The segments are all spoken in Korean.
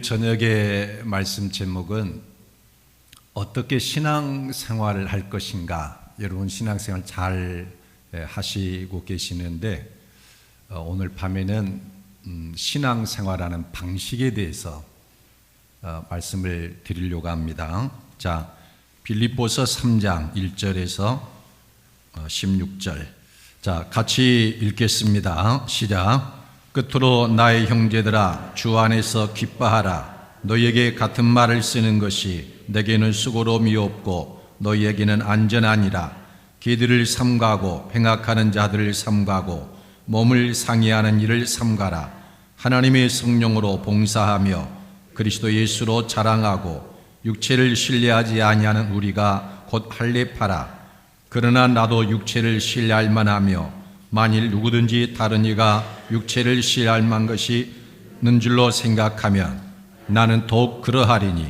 오늘 저녁의 말씀 제목은 어떻게 신앙생활을 할 것인가. 여러분 신앙생활 잘 하시고 계시는데 오늘 밤에는 신앙생활하는 방식에 대해서 말씀을 드리려고 합니다. 자, 빌립보서 3장 1절에서 16절. 자, 같이 읽겠습니다. 시작. 끝으로 나의 형제들아, 주 안에서 기뻐하라. 너희에게 같은 말을 쓰는 것이 내게는 수고로움이 없고 너희에게는 안전하니라. 기들을 삼가고 행악하는 자들을 삼가고 몸을 상해하는 일을 삼가라. 하나님의 성령으로 봉사하며 그리스도 예수로 자랑하고 육체를 신뢰하지 아니하는 우리가 곧 할례파라. 그러나 나도 육체를 신뢰할 만하며 만일 누구든지 다른 이가 육체를 신뢰할 만한 것이 있는 줄로 생각하면 나는 더욱 그러하리니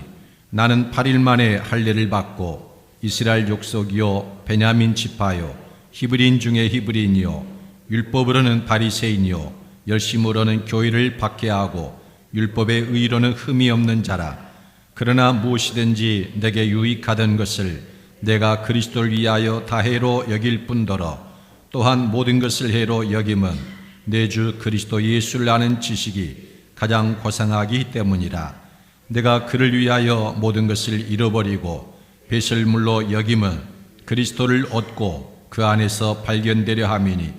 나는 8일 만에 할례를 받고 이스라엘 족속이요 베냐민 지파요 히브리인 중에 히브리인이요 율법으로는 바리새인이요 열심으로는 교회를 박해하고 율법의 의로는 흠이 없는 자라. 그러나 무엇이든지 내게 유익하던 것을 내가 그리스도를 위하여 다 해로 여길 뿐더러 또한 모든 것을 해로 여김은 내 주 그리스도 예수를 아는 지식이 가장 고상하기 때문이라. 내가 그를 위하여 모든 것을 잃어버리고 배설물로 여김은 그리스도를 얻고 그 안에서 발견되려 함이니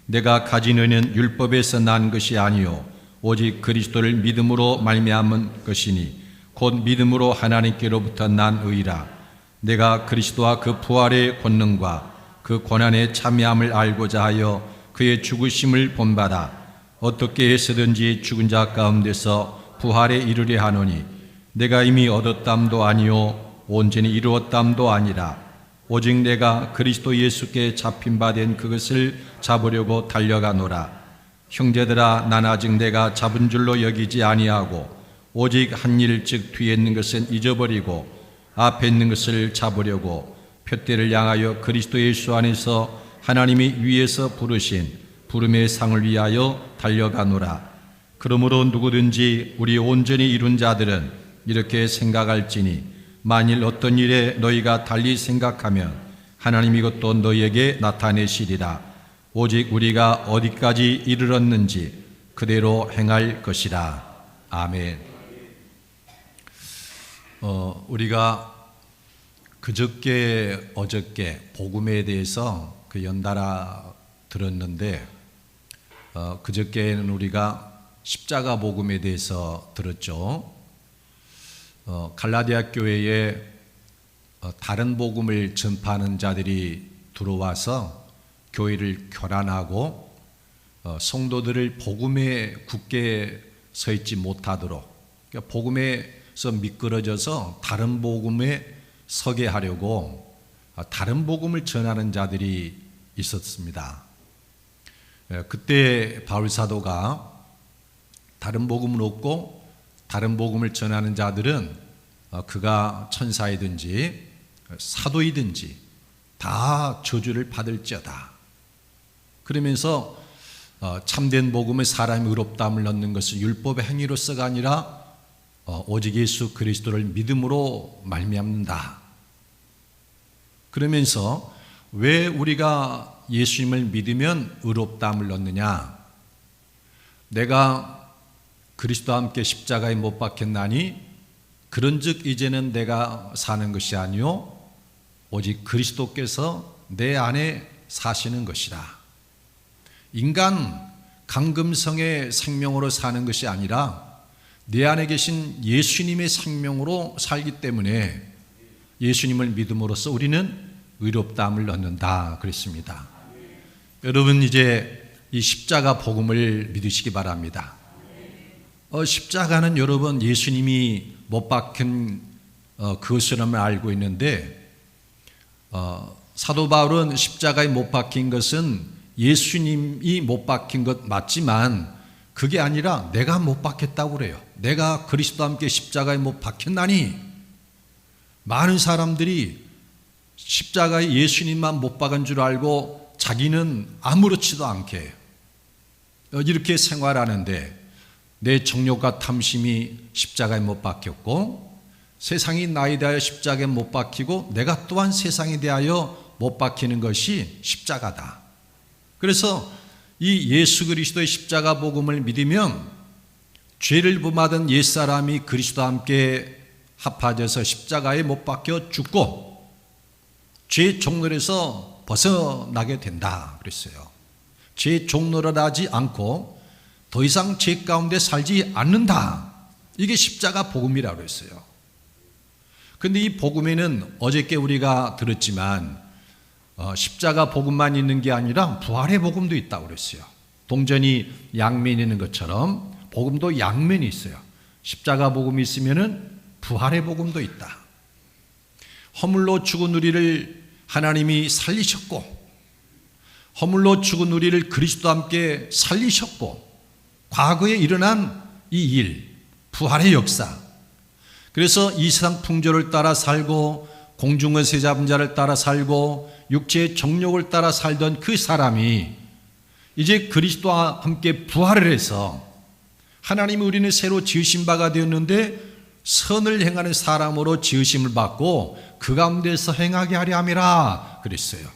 내가 가진 의는 율법에서 난 것이 아니요 오직 그리스도를 믿음으로 말미암은 것이니 곧 믿음으로 하나님께로부터 난 의라. 내가 그리스도와 그 부활의 권능과 그 고난의 참여함을 알고자 하여 그의 죽으심을 본받아 어떻게 해서든지 죽은 자 가운데서 부활에 이르려 하노니 내가 이미 얻었담도 아니요 온전히 이루었담도 아니라 오직 내가 그리스도 예수께 잡힌 바 된 그것을 잡으려고 달려가노라. 형제들아, 난 아직 내가 잡은 줄로 여기지 아니하고 오직 한 일 즉 뒤에 있는 것은 잊어버리고 앞에 있는 것을 잡으려고 표대를 향하여 그리스도 예수 안에서 하나님이 위에서 부르신 부름의 상을 위하여 달려가노라. 그러므로 누구든지 우리 온전히 이룬 자들은 이렇게 생각할지니 만일 어떤 일에 너희가 달리 생각하면 하나님이 이것도 너희에게 나타내시리라. 오직 우리가 어디까지 이르렀는지 그대로 행할 것이라. 아멘. 우리가 그저께 어저께 복음에 대해서 연달아 들었는데 그저께는 우리가 십자가 복음에 대해서 들었죠. 갈라디아 교회에 다른 복음을 전파하는 자들이 들어와서 교회를 교란하고 성도들을 복음에 굳게 서 있지 못하도록, 그러니까 복음에서 미끄러져서 다른 복음에 서게 하려고 다른 복음을 전하는 자들이 있었습니다. 그때 바울 사도가 다른 복음을 얻고 다른 복음을 전하는 자들은 그가 천사이든지 사도이든지 다 저주를 받을지어다. 그러면서 참된 복음의 사람이 의롭다함을 얻는 것은 율법의 행위로서가 아니라 오직 예수 그리스도를 믿음으로 말미암는다. 그러면서 왜 우리가 예수님을 믿으면 의롭다함을 얻느냐? 내가 그리스도와 함께 십자가에 못 박혔나니 그런즉 이제는 내가 사는 것이 아니요 오직 그리스도께서 내 안에 사시는 것이라. 인간 강금성의 생명으로 사는 것이 아니라 내 안에 계신 예수님의 생명으로 살기 때문에 예수님을 믿음으로써 우리는 의롭다함을 얻는다 그랬습니다. 여러분 이제 이 십자가 복음을 믿으시기 바랍니다. 십자가는 여러분 예수님이 못 박힌 그것으로만 알고 있는데 사도 바울은 십자가에 못 박힌 것은 예수님이 못 박힌 것 맞지만 그게 아니라 내가 못 박혔다고 그래요. 내가 그리스도와 함께 십자가에 못 박혔나니. 많은 사람들이 십자가에 예수님만 못 박은 줄 알고 자기는 아무렇지도 않게 이렇게 생활하는데 내 정욕과 탐심이 십자가에 못 박혔고 세상이 나에 대하여 십자가에 못 박히고 내가 또한 세상에 대하여 못 박히는 것이 십자가다. 그래서 이 예수 그리스도의 십자가 복음을 믿으면 죄를 범하던 옛사람이 그리스도와 함께 합하져서 십자가에 못 박혀 죽고 죄의 종노릇에서 벗어나게 된다 그랬어요. 죄의 종노릇 하지 않고 더 이상 죄 가운데 살지 않는다. 이게 십자가 복음이라고 했어요. 그런데 이 복음에는 어저께 우리가 들었지만 십자가 복음만 있는 게 아니라 부활의 복음도 있다고 그랬어요. 동전이 양면이 있는 것처럼 복음도 양면이 있어요. 십자가 복음이 있으면은 부활의 복음도 있다. 허물로 죽은 우리를 하나님이 살리셨고 허물로 죽은 우리를 그리스도와 함께 살리셨고 과거에 일어난 이 일, 부활의 역사. 그래서 이 세상 풍조를 따라 살고 공중의 새 잡은 자를 따라 살고 육체의 정욕을 따라 살던 그 사람이 이제 그리스도와 함께 부활을 해서 하나님이 우리는 새로 지으신 바가 되었는데 선을 행하는 사람으로 지으심을 받고 그 가운데서 행하게 하려 함이라 그랬어요.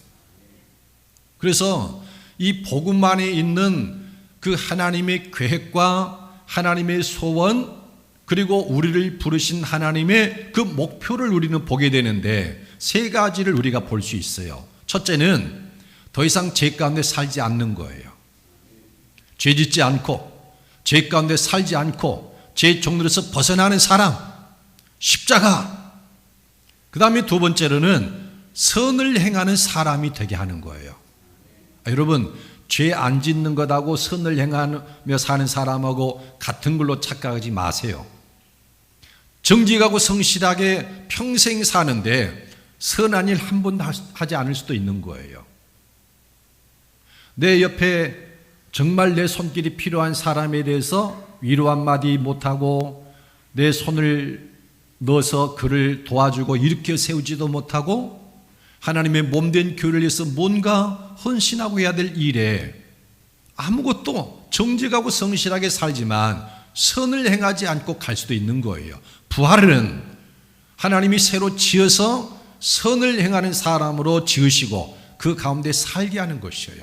그래서 이 복음 안에 있는 그 하나님의 계획과 하나님의 소원 그리고 우리를 부르신 하나님의 그 목표를 우리는 보게 되는데 세 가지를 우리가 볼 수 있어요. 첫째는 더 이상 죄 가운데 살지 않는 거예요. 죄 짓지 않고 죄 가운데 살지 않고 죄의 종로에서 벗어나는 사람, 십자가. 그 다음에 두 번째로는 선을 행하는 사람이 되게 하는 거예요. 여러분, 죄 안 짓는 것하고 선을 행하며 사는 사람하고 같은 걸로 착각하지 마세요. 정직하고 성실하게 평생 사는데 선한 일 한 번도 하지 않을 수도 있는 거예요. 내 옆에 정말 내 손길이 필요한 사람에 대해서 위로 한마디 못하고 내 손을 넣어서 그를 도와주고 일으켜 세우지도 못하고 하나님의 몸된 교회를 위해서 뭔가 헌신하고 해야 될 일에 아무것도 정직하고 성실하게 살지만 선을 행하지 않고 갈 수도 있는 거예요. 부활은 하나님이 새로 지어서 선을 행하는 사람으로 지으시고 그 가운데 살게 하는 것이에요.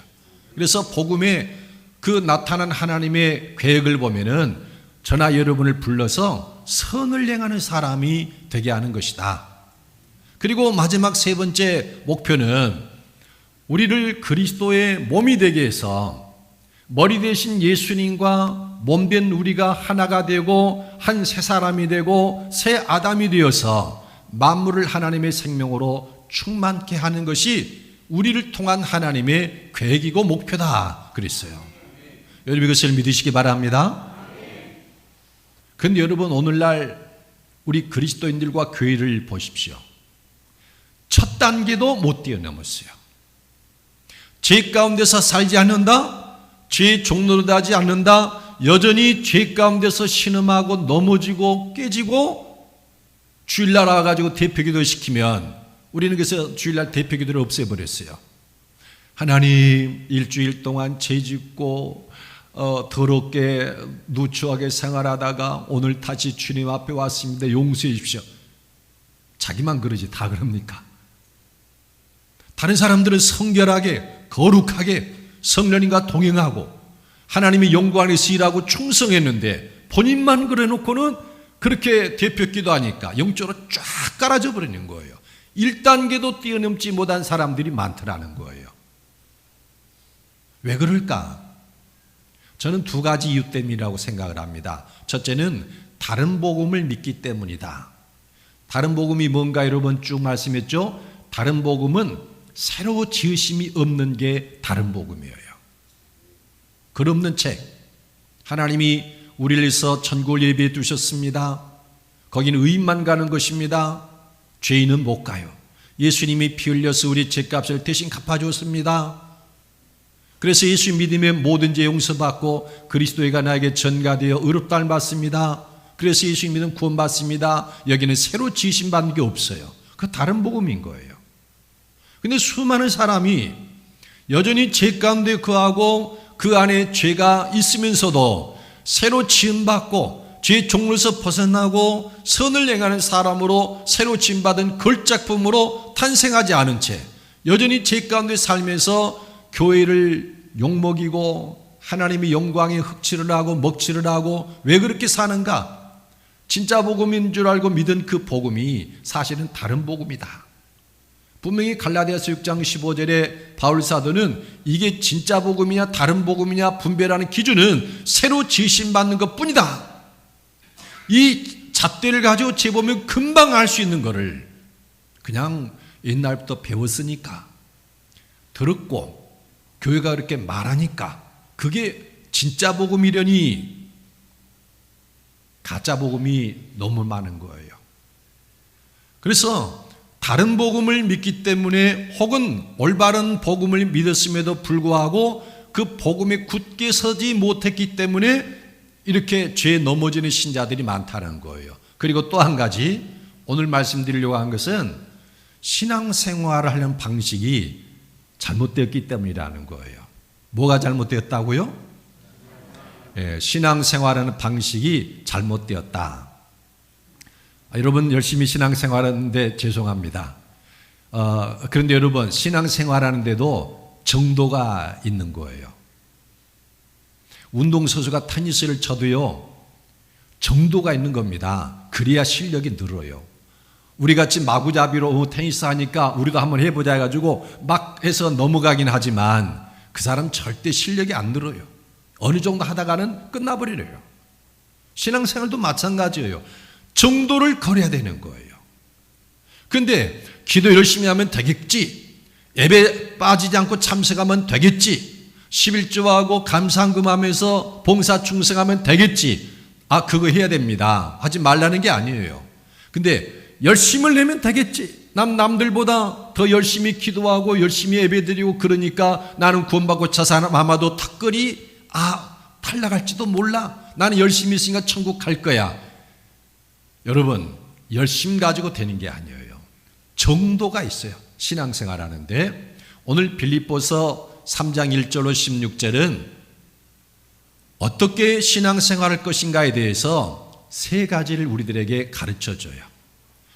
그래서 복음에 그 나타난 하나님의 계획을 보면은 저나 여러분을 불러서 선을 행하는 사람이 되게 하는 것이다. 그리고 마지막 세 번째 목표는 우리를 그리스도의 몸이 되게 해서 머리 대신 예수님과 몸된 우리가 하나가 되고 한 새 사람이 되고 새 아담이 되어서 만물을 하나님의 생명으로 충만케 하는 것이 우리를 통한 하나님의 계획이고 목표다 그랬어요. 여러분 이것을 믿으시기 바랍니다. 그런데 여러분 오늘날 우리 그리스도인들과 교회를 보십시오. 첫 단계도 못 뛰어넘었어요. 죄 가운데서 살지 않는다, 죄의 종노릇 하지 않는다, 여전히 죄 가운데서 신음하고 넘어지고 깨지고 주일날 와가지고 대표기도 시키면 우리는 그래서 주일날 대표기도를 없애버렸어요. 하나님 일주일 동안 죄 짓고 더럽게 누추하게 생활하다가 오늘 다시 주님 앞에 왔습니다. 용서해 주십시오. 자기만 그러지 다 그럽니까? 다른 사람들은 성결하게 거룩하게 성령님과 동행하고 하나님의 영광 안에서 일하고 충성했는데 본인만 그래놓고는 그렇게 대표기도 하니까 영적으로 쫙 깔아져 버리는 거예요. 1단계도 뛰어넘지 못한 사람들이 많더라는 거예요. 왜 그럴까? 저는 두 가지 이유 때문이라고 생각을 합니다. 첫째는 다른 복음을 믿기 때문이다. 다른 복음이 뭔가 여러분 쭉 말씀했죠? 다른 복음은 새로 지으심이 없는 게 다른 복음이에요. 글 없는 책. 하나님이 우리를 위해서 천국을 예비해 두셨습니다. 거기는 의인만 가는 것입니다. 죄인은 못 가요. 예수님이 피 흘려서 우리 죄값을 대신 갚아주었습니다. 그래서 예수 믿으면 모든 죄 용서받고 그리스도가 나에게 전가되어 의롭다를 받습니다. 그래서 예수 믿으면 구원받습니다. 여기는 새로 지으심 받는 게 없어요. 그 다른 복음인 거예요. 근데 수많은 사람이 여전히 죄 가운데 거하고 그 안에 죄가 있으면서도 새로 지음받고 죄의 종로에서 벗어나고 선을 행하는 사람으로 새로 지음받은 걸작품으로 탄생하지 않은 채 여전히 죄 가운데 살면서 교회를 욕먹이고 하나님의 영광에 흑칠을 하고 먹칠을 하고 왜 그렇게 사는가? 진짜 복음인 줄 알고 믿은 그 복음이 사실은 다른 복음이다. 분명히 갈라디아서 6장 15절에 바울 사도는 이게 진짜 복음이냐 다른 복음이냐 분별하는 기준은 새로 지으심받는 것뿐이다. 이 잣대를 가지고 재보면 금방 알 수 있는 거를 그냥 옛날부터 배웠으니까 들었고 교회가 그렇게 말하니까 그게 진짜 복음이려니 가짜 복음이 너무 많은 거예요. 그래서 다른 복음을 믿기 때문에 혹은 올바른 복음을 믿었음에도 불구하고 그 복음에 굳게 서지 못했기 때문에 이렇게 죄에 넘어지는 신자들이 많다는 거예요. 그리고 또 한 가지 오늘 말씀드리려고 한 것은 신앙생활을 하는 방식이 잘못되었기 때문이라는 거예요. 뭐가 잘못되었다고요? 신앙생활하는 방식이 잘못되었다. 여러분 열심히 신앙생활하는데 죄송합니다. 그런데 여러분 신앙생활하는데도 정도가 있는 거예요. 운동선수가 테니스를 쳐도요 정도가 있는 겁니다. 그래야 실력이 늘어요. 우리같이 마구잡이로 테니스 하니까 우리도 한번 해보자 해가지고 막 해서 넘어가긴 하지만 그 사람 절대 실력이 안 늘어요. 어느 정도 하다가는 끝나버리래요. 신앙생활도 마찬가지예요. 정도를 걸어야 되는 거예요. 그런데 기도 열심히 하면 되겠지, 예배 빠지지 않고 참석하면 되겠지, 11조하고 감상금하면서 봉사 충성하면 되겠지, 그거 해야 됩니다. 하지 말라는 게 아니에요. 근데 열심을 내면 되겠지, 남들보다 더 열심히 기도하고 열심히 예배드리고 그러니까 나는 구원받고 자살하마도 턱걸이 탈락할지도 몰라, 나는 열심히 있으니까 천국 갈 거야. 여러분 열심 가지고 되는 게 아니에요. 정도가 있어요. 신앙생활 하는데 오늘 빌립보서 3장 1절로 16절은 어떻게 신앙생활할 것인가에 대해서 세 가지를 우리들에게 가르쳐줘요.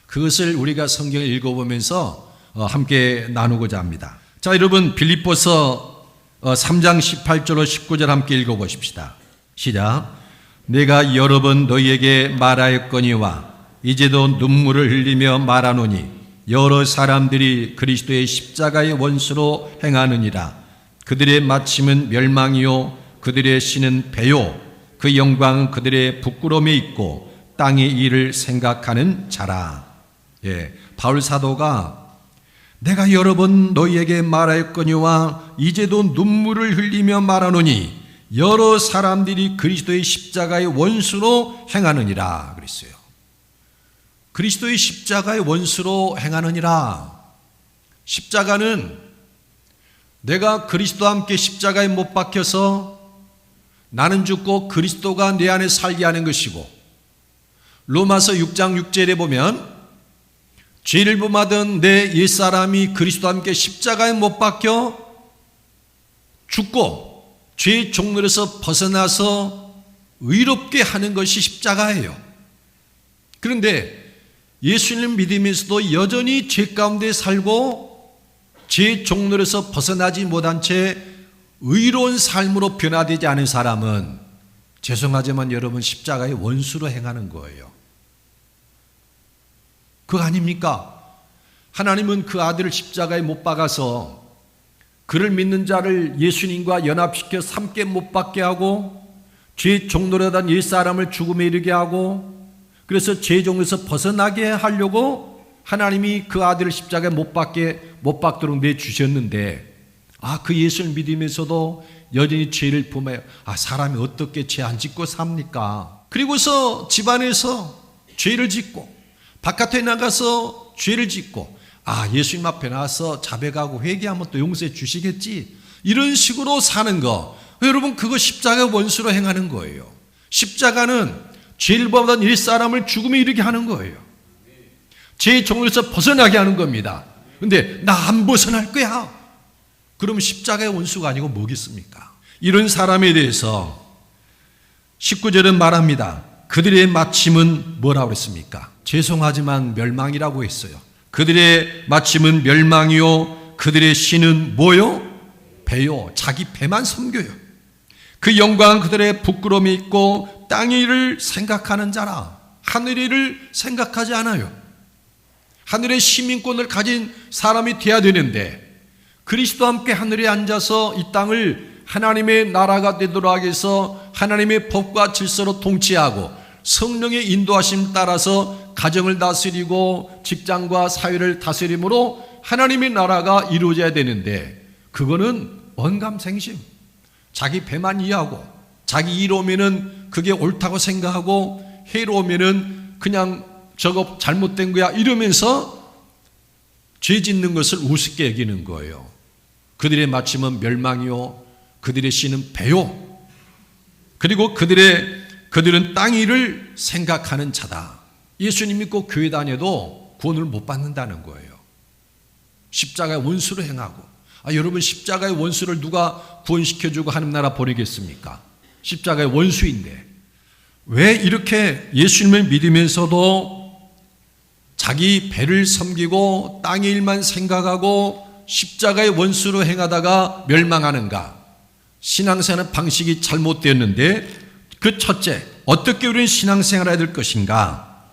그것을 우리가 성경을 읽어보면서 함께 나누고자 합니다. 자, 여러분 빌립보서 3장 18절로 19절 함께 읽어보십시다. 시작. 내가 여러 번 너희에게 말하였거니와 이제도 눈물을 흘리며 말하노니 여러 사람들이 그리스도의 십자가의 원수로 행하느니라. 그들의 마침은 멸망이요 그들의 신은 배요 그 영광은 그들의 부끄러움에 있고 땅의 일을 생각하는 자라. 바울 사도가 내가 여러 번 너희에게 말하였거니와 이제도 눈물을 흘리며 말하노니 여러 사람들이 그리스도의 십자가의 원수로 행하느니라 그랬어요. 그리스도의 십자가의 원수로 행하느니라. 십자가는 내가 그리스도와 함께 십자가에 못 박혀서 나는 죽고 그리스도가 내 안에 살게 하는 것이고, 로마서 6장 6절에 보면 죄를 범하던 내 옛사람이 그리스도와 함께 십자가에 못 박혀 죽고 죄의 종로에서 벗어나서 의롭게 하는 것이 십자가예요. 그런데 예수님을 믿으면서도 여전히 죄 가운데 살고 죄의 종로에서 벗어나지 못한 채 의로운 삶으로 변화되지 않은 사람은 죄송하지만 여러분 십자가의 원수로 행하는 거예요. 그거 아닙니까? 하나님은 그 아들을 십자가에 못 박아서 그를 믿는 자를 예수님과 연합시켜 함께 못 박게 하고 죄의 종노릇한 옛사람을 죽음에 이르게 하고 그래서 죄의 종에서 벗어나게 하려고 하나님이 그 아들을 십자가에 못 박도록 내주셨는데 그 예수를 믿으면서도 여전히 죄를 범해요. 사람이 어떻게 죄 안 짓고 삽니까? 그리고서 집안에서 죄를 짓고 바깥에 나가서 죄를 짓고 예수님 앞에 나와서 자백하고 회개하면 또 용서해 주시겠지, 이런 식으로 사는 거, 여러분 그거 십자가 원수로 행하는 거예요. 십자가는 죄를 범하던 일사람을 죽음에 이르게 하는 거예요. 죄의 종로에서 벗어나게 하는 겁니다. 근데 나 안 벗어날 거야, 그러면 십자가의 원수가 아니고 뭐겠습니까? 이런 사람에 대해서 19절은 말합니다. 그들의 마침은 뭐라고 그랬습니까? 죄송하지만 멸망이라고 했어요. 그들의 마침은 멸망이요 그들의 신은 뭐요? 배요. 자기 배만 섬겨요. 그 영광 그들의 부끄러움이 있고 땅의 일을 생각하는 자라. 하늘의 일을 생각하지 않아요. 하늘의 시민권을 가진 사람이 돼야 되는데 그리스도와 함께 하늘에 앉아서 이 땅을 하나님의 나라가 되도록 하기 위해서 하나님의 법과 질서로 통치하고 성령의 인도하심 따라서 가정을 다스리고 직장과 사회를 다스림으로 하나님의 나라가 이루어져야 되는데 그거는 언감생심, 자기 배만 이해하고 자기 이로우면은 그게 옳다고 생각하고 해로우면은 그냥 저거 잘못된 거야 이러면서 죄 짓는 것을 우습게 여기는 거예요. 그들의 마침은 멸망이요 그들의 씨는 배요. 그리고 그들은 땅 일을 생각하는 자다. 예수님 믿고 교회 다녀도 구원을 못 받는다는 거예요. 십자가의 원수로 행하고 여러분 십자가의 원수를 누가 구원시켜주고 하나님 나라 보내겠습니까? 십자가의 원수인데 왜 이렇게 예수님을 믿으면서도 자기 배를 섬기고 땅의 일만 생각하고 십자가의 원수로 행하다가 멸망하는가? 신앙생활 방식이 잘못되었는데 그 첫째, 어떻게 우리는 신앙생활을 해야 될 것인가?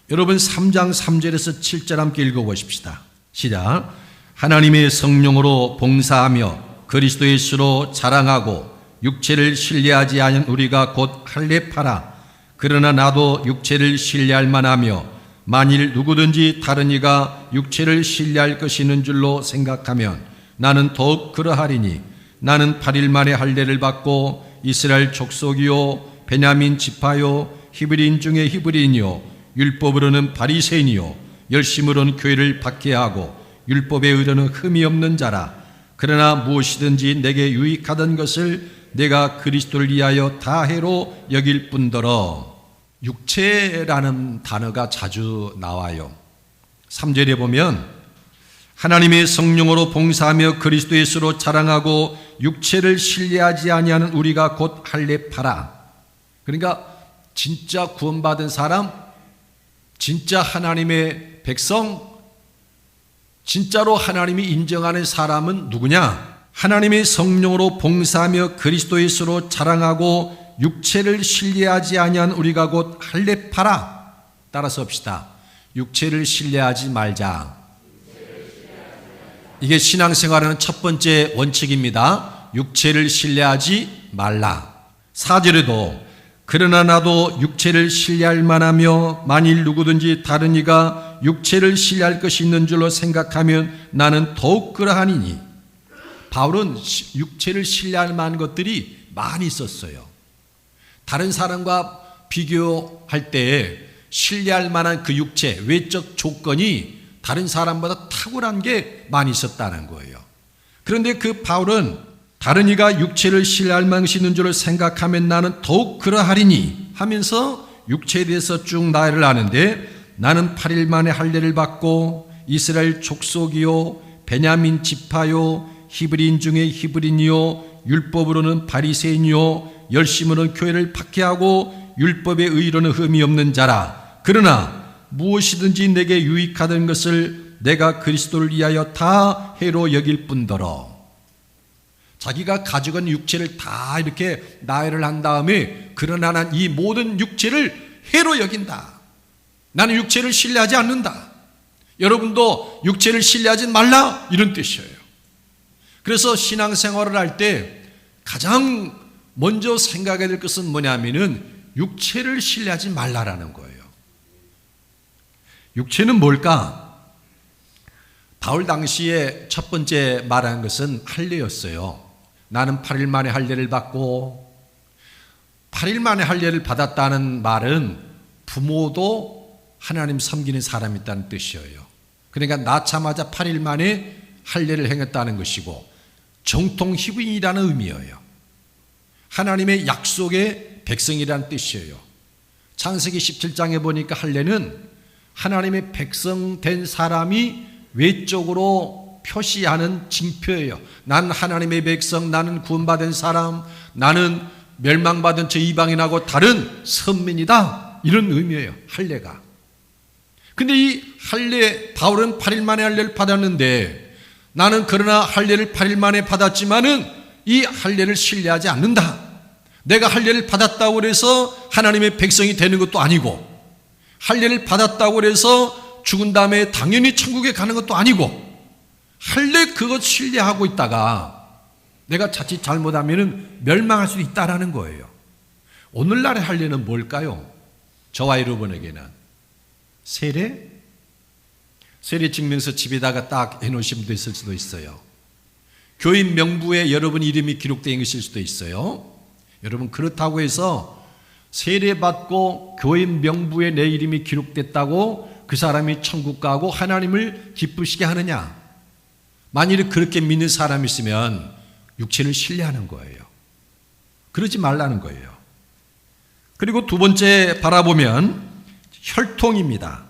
여러분 3장 3절에서 7절 함께 읽어보십시다. 시작. 하나님의 성령으로 봉사하며 그리스도 예수로 자랑하고 육체를 신뢰하지 않은 우리가 곧 할례파라. 그러나 나도 육체를 신뢰할 만하며 만일 누구든지 다른 이가 육체를 신뢰할 것이 있는 줄로 생각하면 나는 더욱 그러하리니 나는 8일 만에 할례를 받고 이스라엘 족속이요 베냐민 지파요 히브리인 중에 히브리인이요 율법으로는 바리새인이요 열심으로는 교회를 박해하고 율법에 의로는 흠이 없는 자라. 그러나 무엇이든지 내게 유익하던 것을 내가 그리스도를 위하여 다 해로 여길 뿐더러. 육체라는 단어가 자주 나와요. 3절에 보면 하나님의 성령으로 봉사하며 그리스도 예수로 자랑하고 육체를 신뢰하지 아니하는 우리가 곧 할례파라. 그러니까 진짜 구원받은 사람, 진짜 하나님의 백성, 진짜로 하나님이 인정하는 사람은 누구냐? 하나님의 성령으로 봉사하며 그리스도 예수로 자랑하고 육체를 신뢰하지 아니한 우리가 곧 할례파라. 따라서 합시다. 육체를 신뢰하지 말자. 이게 신앙생활하는 첫 번째 원칙입니다. 육체를 신뢰하지 말라. 4절에도 그러나 나도 육체를 신뢰할 만하며 만일 누구든지 다른 이가 육체를 신뢰할 것이 있는 줄로 생각하면 나는 더욱 그러하니니. 바울은 육체를 신뢰할 만한 것들이 많이 있었어요. 다른 사람과 비교할 때 신뢰할 만한 그 육체, 외적 조건이 다른 사람보다 탁월한 게 많이 있었다는 거예요. 그런데 그 바울은 다른 이가 육체를 신뢰할 만한 것이 있는 줄을 생각하면 나는 더욱 그러하리니 하면서 육체에 대해서 쭉 나열을 하는데 나는 8일 만에 할례를 받고 이스라엘 족속이요 베냐민 지파요 히브리인 중에 히브리인이요 율법으로는 바리새인이요 열심으로는 교회를 박해하고 율법의 의로는 흠이 없는 자라. 그러나 무엇이든지 내게 유익하던 것을 내가 그리스도를 위하여 다 해로 여길 뿐더러. 자기가 가지고 있는 육체를 다 이렇게 나열을 한 다음에 그러나 난 이 모든 육체를 해로 여긴다. 나는 육체를 신뢰하지 않는다. 여러분도 육체를 신뢰하지 말라 이런 뜻이에요. 그래서 신앙생활을 할 때 가장 먼저 생각해야 될 것은 뭐냐면은 육체를 신뢰하지 말라라는 거예요. 육체는 뭘까? 바울 당시에 첫 번째 말한 것은 할례였어요. 나는 8일 만에 할례를 받고 8일 만에 할례를 받았다는 말은 부모도 하나님 섬기는 사람이 있다는 뜻이에요. 그러니까 낳자마자 8일 만에 할례를 행했다는 것이고 정통 히브리인이라는 의미예요. 하나님의 약속의 백성이라는 뜻이에요. 창세기 17장에 보니까 할례는 하나님의 백성 된 사람이 외적으로 표시하는 징표예요. 난 하나님의 백성, 나는 구원받은 사람, 나는 멸망받은 저 이방인하고 다른 선민이다, 이런 의미예요. 할례가. 근데 이 할례, 바울은 8일 만에 할례를 받았는데 나는 그러나 할례를 8일 만에 받았지만은 이 할례를 신뢰하지 않는다. 내가 할례를 받았다고 해서 하나님의 백성이 되는 것도 아니고, 할례를 받았다고 해서 죽은 다음에 당연히 천국에 가는 것도 아니고, 할례 그것 신뢰하고 있다가 내가 자칫 잘못하면 멸망할 수도 있다라는 거예요. 오늘날의 할례는 뭘까요? 저와 여러분에게는 세례? 세례 증명서 집에다가 딱 해놓으신 분도 있을 수도 있어요. 교인 명부에 여러분 이름이 기록되어 있을 수도 있어요. 여러분, 그렇다고 해서 세례받고 교인 명부에 내 이름이 기록됐다고 그 사람이 천국 가고 하나님을 기쁘시게 하느냐? 만일에 그렇게 믿는 사람이 있으면 육체를 신뢰하는 거예요. 그러지 말라는 거예요. 그리고 두 번째 바라보면 혈통입니다.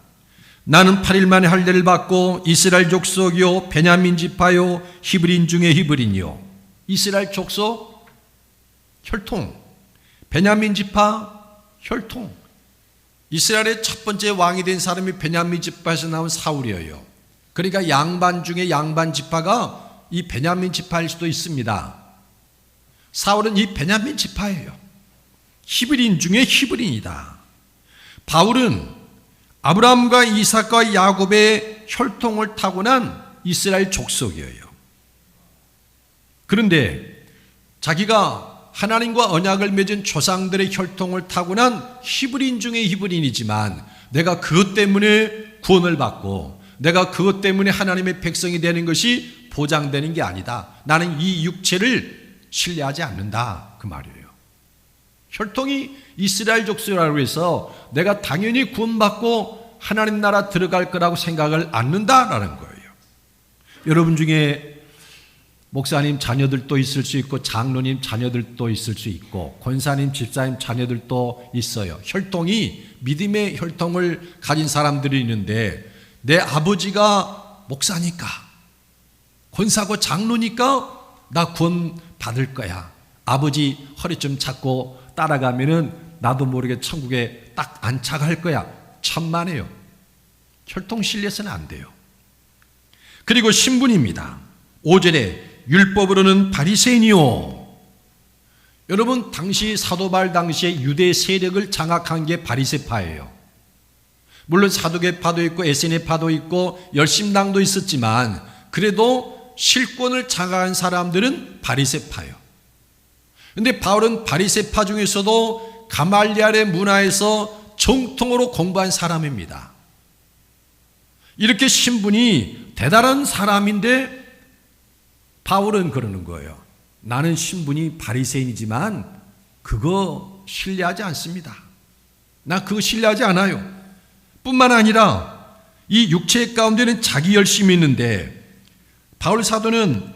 나는 8일 만에 할례를 받고 이스라엘 족속이요 베냐민 지파요 히브리인 중에 히브리인이요. 이스라엘 족속 혈통, 베냐민 지파 혈통. 이스라엘의 첫 번째 왕이 된 사람이 베냐민 지파에서 나온 사울이에요. 그러니까 양반 중에 양반 지파가 이 베냐민 지파일 수도 있습니다. 사울은 이 베냐민 지파예요. 히브리인 중에 히브리인이다. 바울은 아브라함과 이삭과 야곱의 혈통을 타고난 이스라엘 족속이에요. 그런데 자기가 하나님과 언약을 맺은 조상들의 혈통을 타고난 히브리인 중에 히브리인이지만 내가 그것 때문에 구원을 받고 내가 그것 때문에 하나님의 백성이 되는 것이 보장되는 게 아니다. 나는 이 육체를 신뢰하지 않는다, 그 말이에요. 혈통이 이스라엘 족속이라고 해서 내가 당연히 구원받고 하나님 나라 들어갈 거라고 생각을 않는다라는 거예요. 여러분 중에 목사님 자녀들도 있을 수 있고 장로님 자녀들도 있을 수 있고 권사님 집사님 자녀들도 있어요. 혈통이 믿음의 혈통을 가진 사람들이 있는데 내 아버지가 목사니까 권사고 장로니까 나 구원 받을 거야. 아버지 허리 좀 잡고 따라가면은 나도 모르게 천국에 딱 안착할 거야. 천만에요. 혈통 신뢰해서는 안 돼요. 그리고 신분입니다. 5절에 율법으로는 바리새인이요. 여러분, 당시 사도 바울 당시에 유대 세력을 장악한 게 바리새파예요. 물론 사두개파도 있고 에세네파도 있고 열심당도 있었지만 그래도 실권을 장악한 사람들은 바리새파예요. 그런데 바울은 바리새파 중에서도 가말리알의 문화에서 정통으로 공부한 사람입니다. 이렇게 신분이 대단한 사람인데 바울은 그러는 거예요. 나는 신분이 바리새인이지만 그거 신뢰하지 않습니다. 나 그거 신뢰하지 않아요. 뿐만 아니라 이 육체 가운데는 자기 열심이 있는데 바울 사도는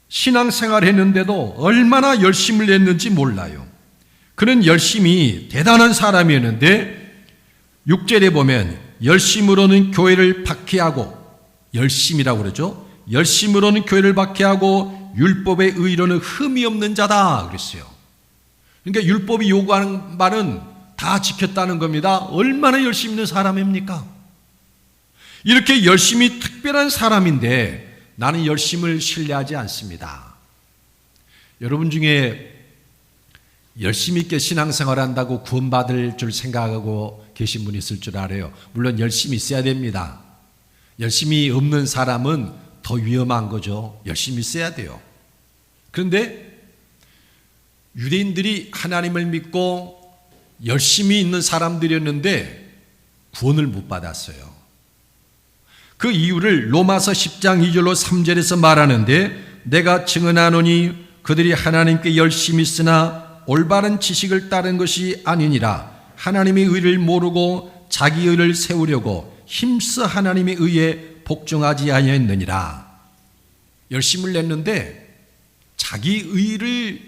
신앙생활을 했는데도 얼마나 열심을 냈는지 몰라요. 그는 열심히 대단한 사람이었는데 6절에 보면 열심으로는 교회를 박해하고, 열심이라고 그러죠. 열심으로는 교회를 박해하고 율법의 의로는 흠이 없는 자다 그랬어요. 그러니까 율법이 요구하는 바는 다 지켰다는 겁니다. 얼마나 열심히 있는 사람입니까? 이렇게 열심히 특별한 사람인데 나는 열심을 신뢰하지 않습니다. 여러분 중에 열심히 있게 신앙생활을 한다고 구원받을 줄 생각하고 계신 분이 있을 줄 알아요. 물론 열심히 있어야 됩니다. 열심히 없는 사람은 더 위험한 거죠. 열심히 있어야 돼요. 그런데 유대인들이 하나님을 믿고 열심히 있는 사람들이었는데 구원을 못 받았어요. 그 이유를 로마서 10장 2절로 3절에서 말하는데 내가 증언하노니 그들이 하나님께 열심히 있으나 올바른 지식을 따른 것이 아니니라. 하나님의 의를 모르고 자기 의를 세우려고 힘써 하나님의 의에 복종하지 아니하였느니라. 열심을 냈는데 자기 의를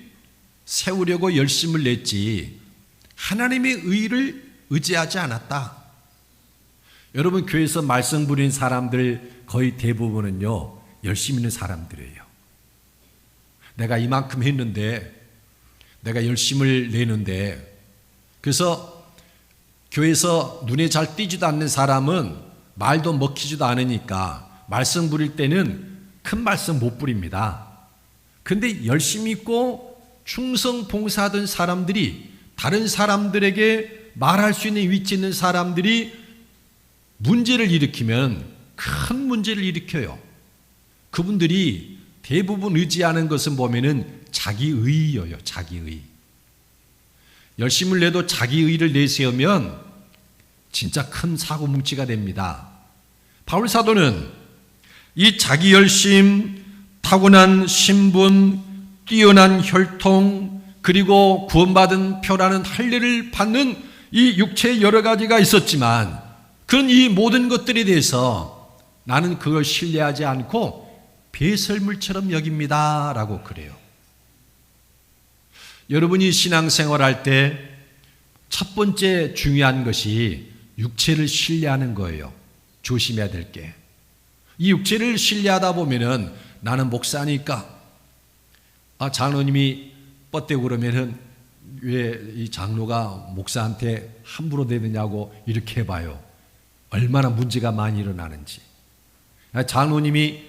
세우려고 열심을 냈지 하나님의 의를 의지하지 않았다. 여러분, 교회에서 말씀 부리는 사람들 거의 대부분은요 열심히 있는 사람들이에요. 내가 이만큼 했는데 내가 열심을 내는데, 그래서 교회에서 눈에 잘 띄지도 않는 사람은 말도 먹히지도 않으니까 말씀 부릴 때는 큰 말씀 못 부립니다. 근데 열심히 있고 충성 봉사하던 사람들이, 다른 사람들에게 말할 수 있는 위치에 있는 사람들이 문제를 일으키면 큰 문제를 일으켜요. 그분들이 대부분 의지하는 것은 보면은 자기의예요. 자기의. 열심을 내도 자기의를 내세우면 진짜 큰 사고뭉치가 됩니다. 바울 사도는 이 자기 열심, 타고난 신분, 뛰어난 혈통, 그리고 구원받은 표라는 할례를 받는 이 육체의 여러 가지가 있었지만, 그런 이 모든 것들에 대해서 나는 그걸 신뢰하지 않고 배설물처럼 여깁니다 라고 그래요. 여러분이 신앙생활할 때 첫 번째 중요한 것이 육체를 신뢰하는 거예요. 조심해야 될 게. 이 육체를 신뢰하다 보면은 나는 목사니까, 장로님이 뻗대고 그러면은 왜 이 장로가 목사한테 함부로 대느냐고 이렇게 해봐요. 얼마나 문제가 많이 일어나는지. 장로님이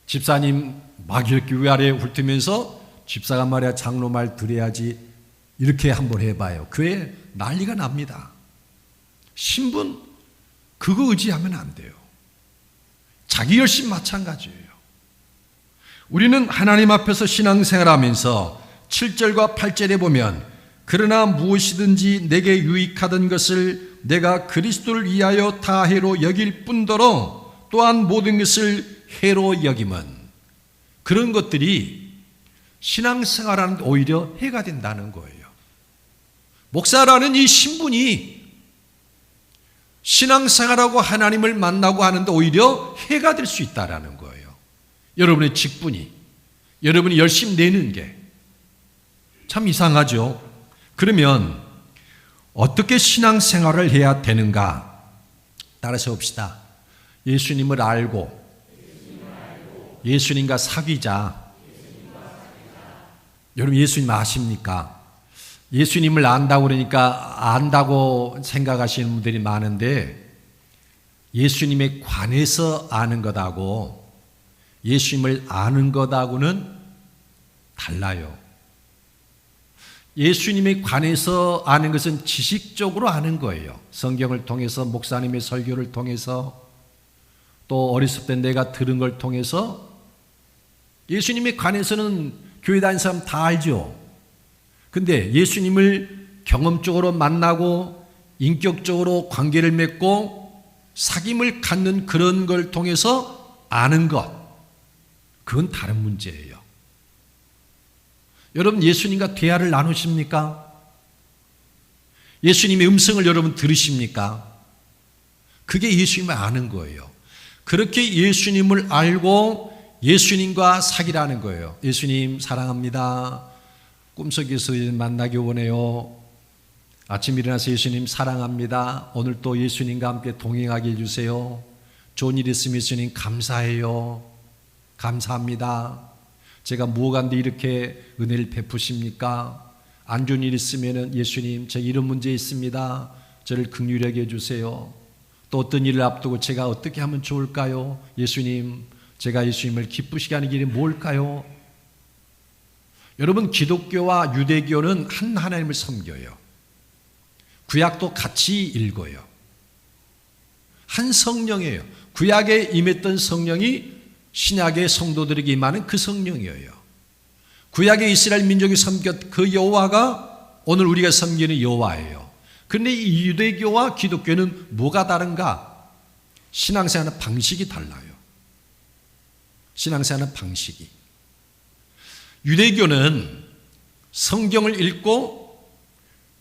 집사님 막 이렇게 위아래 훑으면서 집사가 말이야 장로 말 들어야지 이렇게 한번 해봐요. 교회 난리가 납니다. 신분 그거 의지하면 안 돼요. 자기 열심 마찬가지예요. 우리는 하나님 앞에서 신앙생활하면서 7절과 8절에 보면, 그러나 무엇이든지 내게 유익하던 것을 내가 그리스도를 위하여 다 해로 여길 뿐더러 또한 모든 것을 해로 여김은, 그런 것들이 신앙생활하는 데 오히려 해가 된다는 거예요. 목사라는 이 신분이 신앙생활하고 하나님을 만나고 하는데 오히려 해가 될 수 있다는 거예요. 여러분의 직분이, 여러분이 열심히 내는 게 참 이상하죠. 그러면 어떻게 신앙생활을 해야 되는가? 따라서 봅시다. 예수님을 알고 예수님과 사귀자. 여러분 예수님 아십니까? 예수님을 안다고 그러니까 안다고 생각하시는 분들이 많은데, 예수님에 관해서 아는 것하고 예수님을 아는 것하고는 달라요. 예수님에 관해서 아는 것은 지식적으로 아는 거예요. 성경을 통해서, 목사님의 설교를 통해서, 또 어렸을 때 내가 들은 걸 통해서. 예수님에 관해서는 교회 다니는 사람 다 알죠. 근데 예수님을 경험적으로 만나고 인격적으로 관계를 맺고 사귐을 갖는 그런 걸 통해서 아는 것, 그건 다른 문제예요. 여러분 예수님과 대화를 나누십니까? 예수님의 음성을 여러분 들으십니까? 그게 예수님을 아는 거예요. 그렇게 예수님을 알고 예수님과 사귀라는 거예요. 예수님 사랑합니다. 꿈속에서 만나기 원해요. 아침 일어나서 예수님 사랑합니다. 오늘 또 예수님과 함께 동행하게 해주세요. 좋은 일 있으면 예수님 감사해요. 감사합니다. 제가 무엇한데 이렇게 은혜를 베푸십니까? 안 좋은 일 있으면 예수님 저 이런 문제 있습니다. 저를 긍휼하게 해주세요. 또 어떤 일을 앞두고 제가 어떻게 하면 좋을까요? 예수님, 제가 예수님을 기쁘시게 하는 길이 뭘까요? 여러분 기독교와 유대교는 한 하나님을 섬겨요. 구약도 같이 읽어요. 한 성령이에요. 구약에 임했던 성령이 신약의 성도들에게 임하는 그 성령이에요. 구약의 이스라엘 민족이 섬겼 그 여호와가 오늘 우리가 섬기는 여호와예요. 그런데 이 유대교와 기독교는 뭐가 다른가? 신앙생활하는 방식이 달라요. 신앙생활하는 방식이. 유대교는 성경을 읽고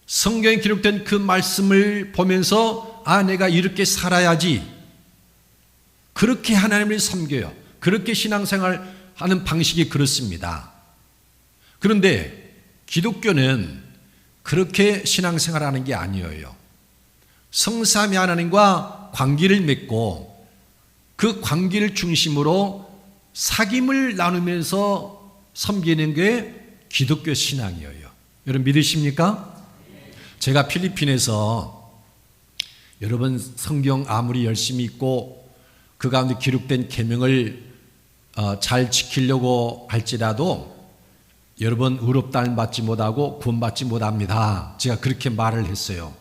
성경에 기록된 그 말씀을 보면서 내가 이렇게 살아야지, 그렇게 하나님을 섬겨요. 그렇게 신앙생활하는 방식이 그렇습니다. 그런데 기독교는 그렇게 신앙생활하는 게 아니에요. 성삼위 하나님과 관계를 맺고 그 관계를 중심으로 사귐을 나누면서 섬기는 게 기독교 신앙이에요. 여러분 믿으십니까? 제가 필리핀에서 여러분 성경 아무리 열심히 읽고 그 가운데 기록된 계명을 잘 지키려고 할지라도 여러분 의롭다함을 받지 못하고 구원받지 못합니다. 제가 그렇게 말을 했어요.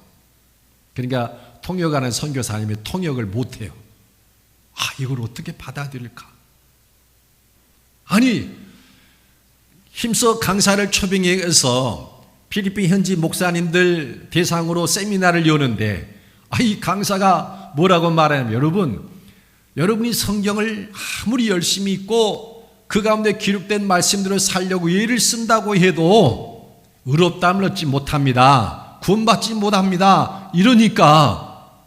그러니까 통역하는 선교사님이 통역을 못해요. 이걸 어떻게 받아들일까? 아니 힘써 강사를 초빙해서 필리핀 현지 목사님들 대상으로 세미나를 여는데 이 강사가 뭐라고 말하냐면 여러분이 성경을 아무리 열심히 읽고 그 가운데 기록된 말씀들을 살려고 예를 쓴다고 해도 의롭다함을 얻지 못합니다. 구원받지 못합니다. 이러니까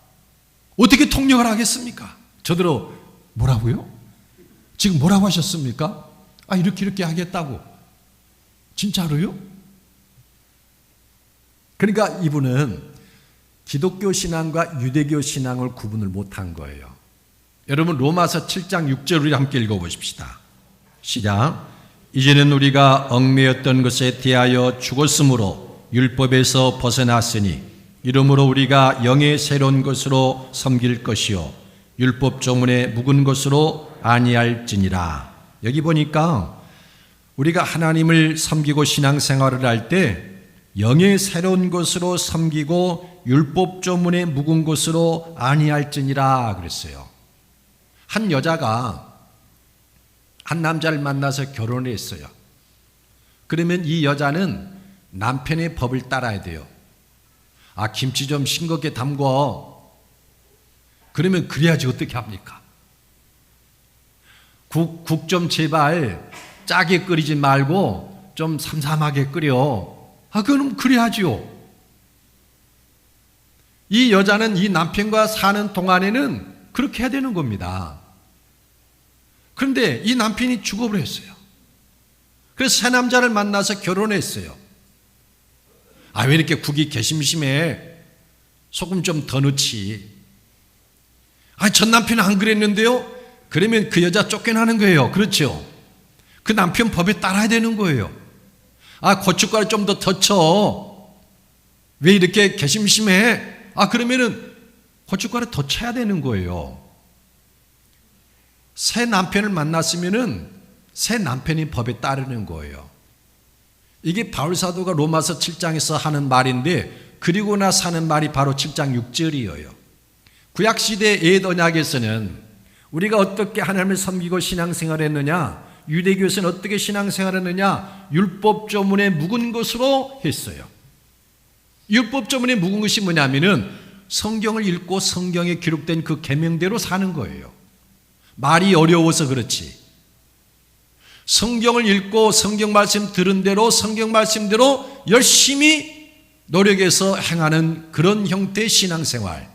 어떻게 통역을 하겠습니까? 저더러 뭐라고요? 지금 뭐라고 하셨습니까? 이렇게 하겠다고. 진짜로요? 그러니까 이분은 기독교 신앙과 유대교 신앙을 구분을 못한 거예요. 여러분 로마서 7장 6절을 함께 읽어보십시다. 시작. 이제는 우리가 얽매였던 것에 대하여 죽었으므로 율법에서 벗어났으니 이러므로 우리가 영의 새로운 것으로 섬길 것이요 율법 조문에 묵은 것으로 아니할지니라. 여기 보니까 우리가 하나님을 섬기고 신앙생활을 할 때 영의 새로운 것으로 섬기고 율법 조문에 묵은 것으로 아니할지니라 그랬어요. 한 여자가 한 남자를 만나서 결혼을 했어요. 그러면 이 여자는 남편의 법을 따라야 돼요. 김치 좀 싱겁게 담궈. 그러면 그래야지 어떻게 합니까? 국 좀 제발 짜게 끓이지 말고 좀 삼삼하게 끓여. 그럼 그래야지요. 이 여자는 이 남편과 사는 동안에는 그렇게 해야 되는 겁니다. 그런데 이 남편이 죽어버렸어요. 그래서 새 남자를 만나서 결혼했어요. 왜 이렇게 국이 개심심해? 소금 좀 더 넣지. 전 남편은 안 그랬는데요? 그러면 그 여자 쫓겨나는 거예요. 그렇죠? 그 남편 법에 따라야 되는 거예요. 고춧가루 좀 더 쳐. 왜 이렇게 개심심해? 그러면은 고춧가루 더 쳐야 되는 거예요. 새 남편을 만났으면은 새 남편이 법에 따르는 거예요. 이게 바울 사도가 로마서 7장에서 하는 말인데 그리고 나서 하는 말이 바로 7장 6절이에요. 구약시대 에도약에서는 우리가 어떻게 하나님을 섬기고 신앙생활했느냐, 유대교에서는 어떻게 신앙생활했느냐, 율법 조문에 묵은 것으로 했어요. 율법 조문에 묵은 것이 뭐냐면은 성경을 읽고 성경에 기록된 그 계명대로 사는 거예요. 말이 어려워서 그렇지. 성경을 읽고 성경 말씀 들은 대로 성경 말씀대로 열심히 노력해서 행하는 그런 형태의 신앙생활.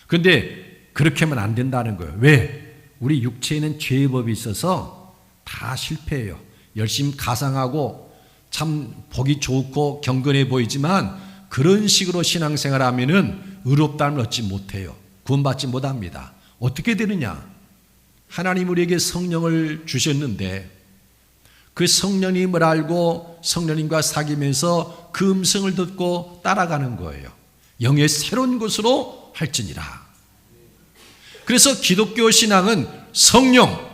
그런데 그렇게 하면 안 된다는 거예요. 왜? 우리 육체에는 죄의 법이 있어서 다 실패해요. 열심히 가상하고 참 보기 좋고 경건해 보이지만 그런 식으로 신앙생활하면은 의롭다함을 얻지 못해요. 구원받지 못합니다. 어떻게 되느냐? 하나님 우리에게 성령을 주셨는데 그 성령님을 알고 성령님과 사귀면서 그 음성을 듣고 따라가는 거예요. 영의 새로운 것으로 할지니라. 그래서 기독교 신앙은 성령,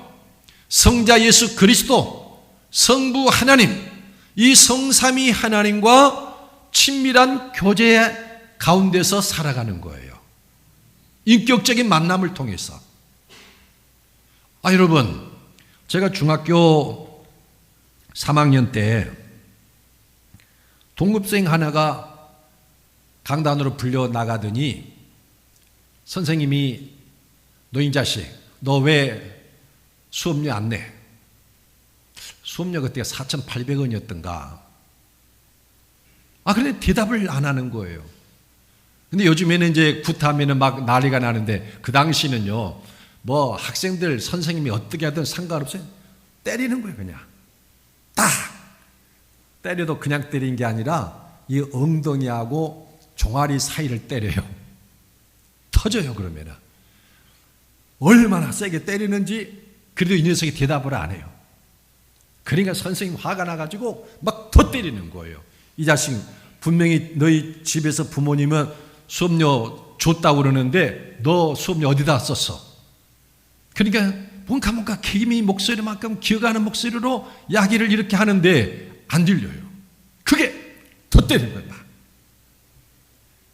성자 예수 그리스도, 성부 하나님, 이 성삼위 하나님과 친밀한 교제 가운데서 살아가는 거예요. 인격적인 만남을 통해서. 여러분, 제가 중학교 3학년 때 동급생 하나가 강단으로 불려 나가더니 선생님이 너 이 자식, 너 왜 수업료 안 내? 수업료 그때가 4,800원이었던가. 그런데 대답을 안 하는 거예요. 근데 요즘에는 이제 굿하면은 막 난리가 나는데 그 당시는요, 뭐 학생들 선생님이 어떻게 하든 상관없어요. 때리는 거예요, 그냥. 딱! 때려도 그냥 때린 게 아니라 이 엉덩이하고 종아리 사이를 때려요. 터져요, 그러면은. 얼마나 세게 때리는지 그래도 이 녀석이 대답을 안 해요. 그러니까 선생님 화가 나가지고 막 더 때리는 거예요. 이 자식 분명히 너희 집에서 부모님은 수업료 줬다고 그러는데 너 수업료 어디다 썼어? 그러니까 뭔가 개미 목소리만큼 기어가는 목소리로 이야기를 이렇게 하는데 안 들려요. 그게 더 때린 거야.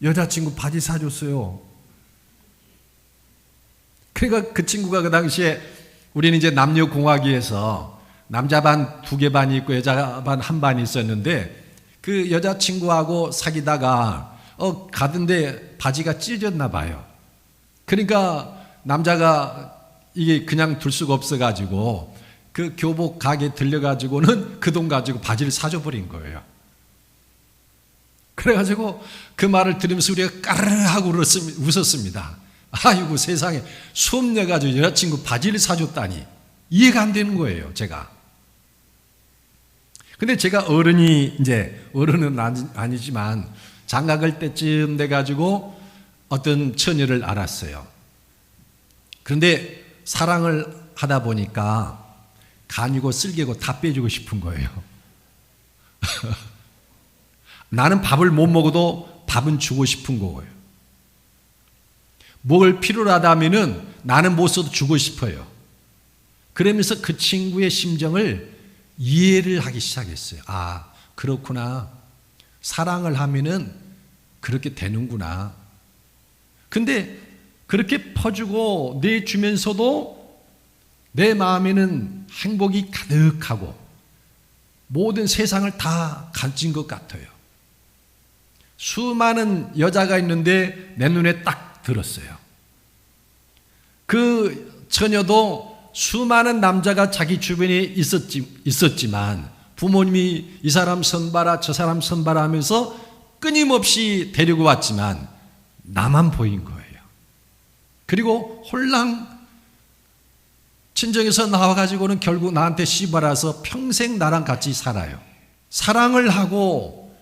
여자친구 바지 사줬어요. 그러니까 그 친구가 그 당시에 우리는 이제 남녀공학위에서 남자 반 2개 반이 있고 여자 반 1반이 있었는데 그 여자친구하고 사귀다가 가던데 바지가 찢어졌나 봐요. 그러니까 남자가 이게 그냥 둘 수가 없어가지고 그 교복 가게 들려가지고는 그 돈 가지고 바지를 사줘버린 거예요. 그래가지고 그 말을 들으면서 우리가 까르르하고 웃었습니다. 아이고 세상에 수업 내가지고 여자친구 바지를 사줬다니 이해가 안 되는 거예요, 제가. 근데 제가 어른은 아니지만 장가갈 때쯤 돼가지고 어떤 처녀를 알았어요. 그런데 사랑을 하다 보니까 간이고 쓸개고 다 빼주고 싶은 거예요. 나는 밥을 못 먹어도 밥은 주고 싶은 거예요. 뭘 필요로 하다면은 나는 못 써도 주고 싶어요. 그러면서 그 친구의 심정을 이해를 하기 시작했어요. 아, 그렇구나. 사랑을 하면은 그렇게 되는구나. 근데 그렇게 퍼주고 내주면서도 내 마음에는 행복이 가득하고 모든 세상을 다 가진 것 같아요. 수많은 여자가 있는데 내 눈에 딱 들었어요. 그 처녀도 수많은 남자가 자기 주변에 있었지만 부모님이 이 사람 선봐라 저 사람 선봐라 하면서 끊임없이 데리고 왔지만 나만 보인 거예요. 그리고 홀랑 친정에서 나와가지고는 결국 나한테 씨발아서 평생 나랑 같이 살아요. 사랑을 하고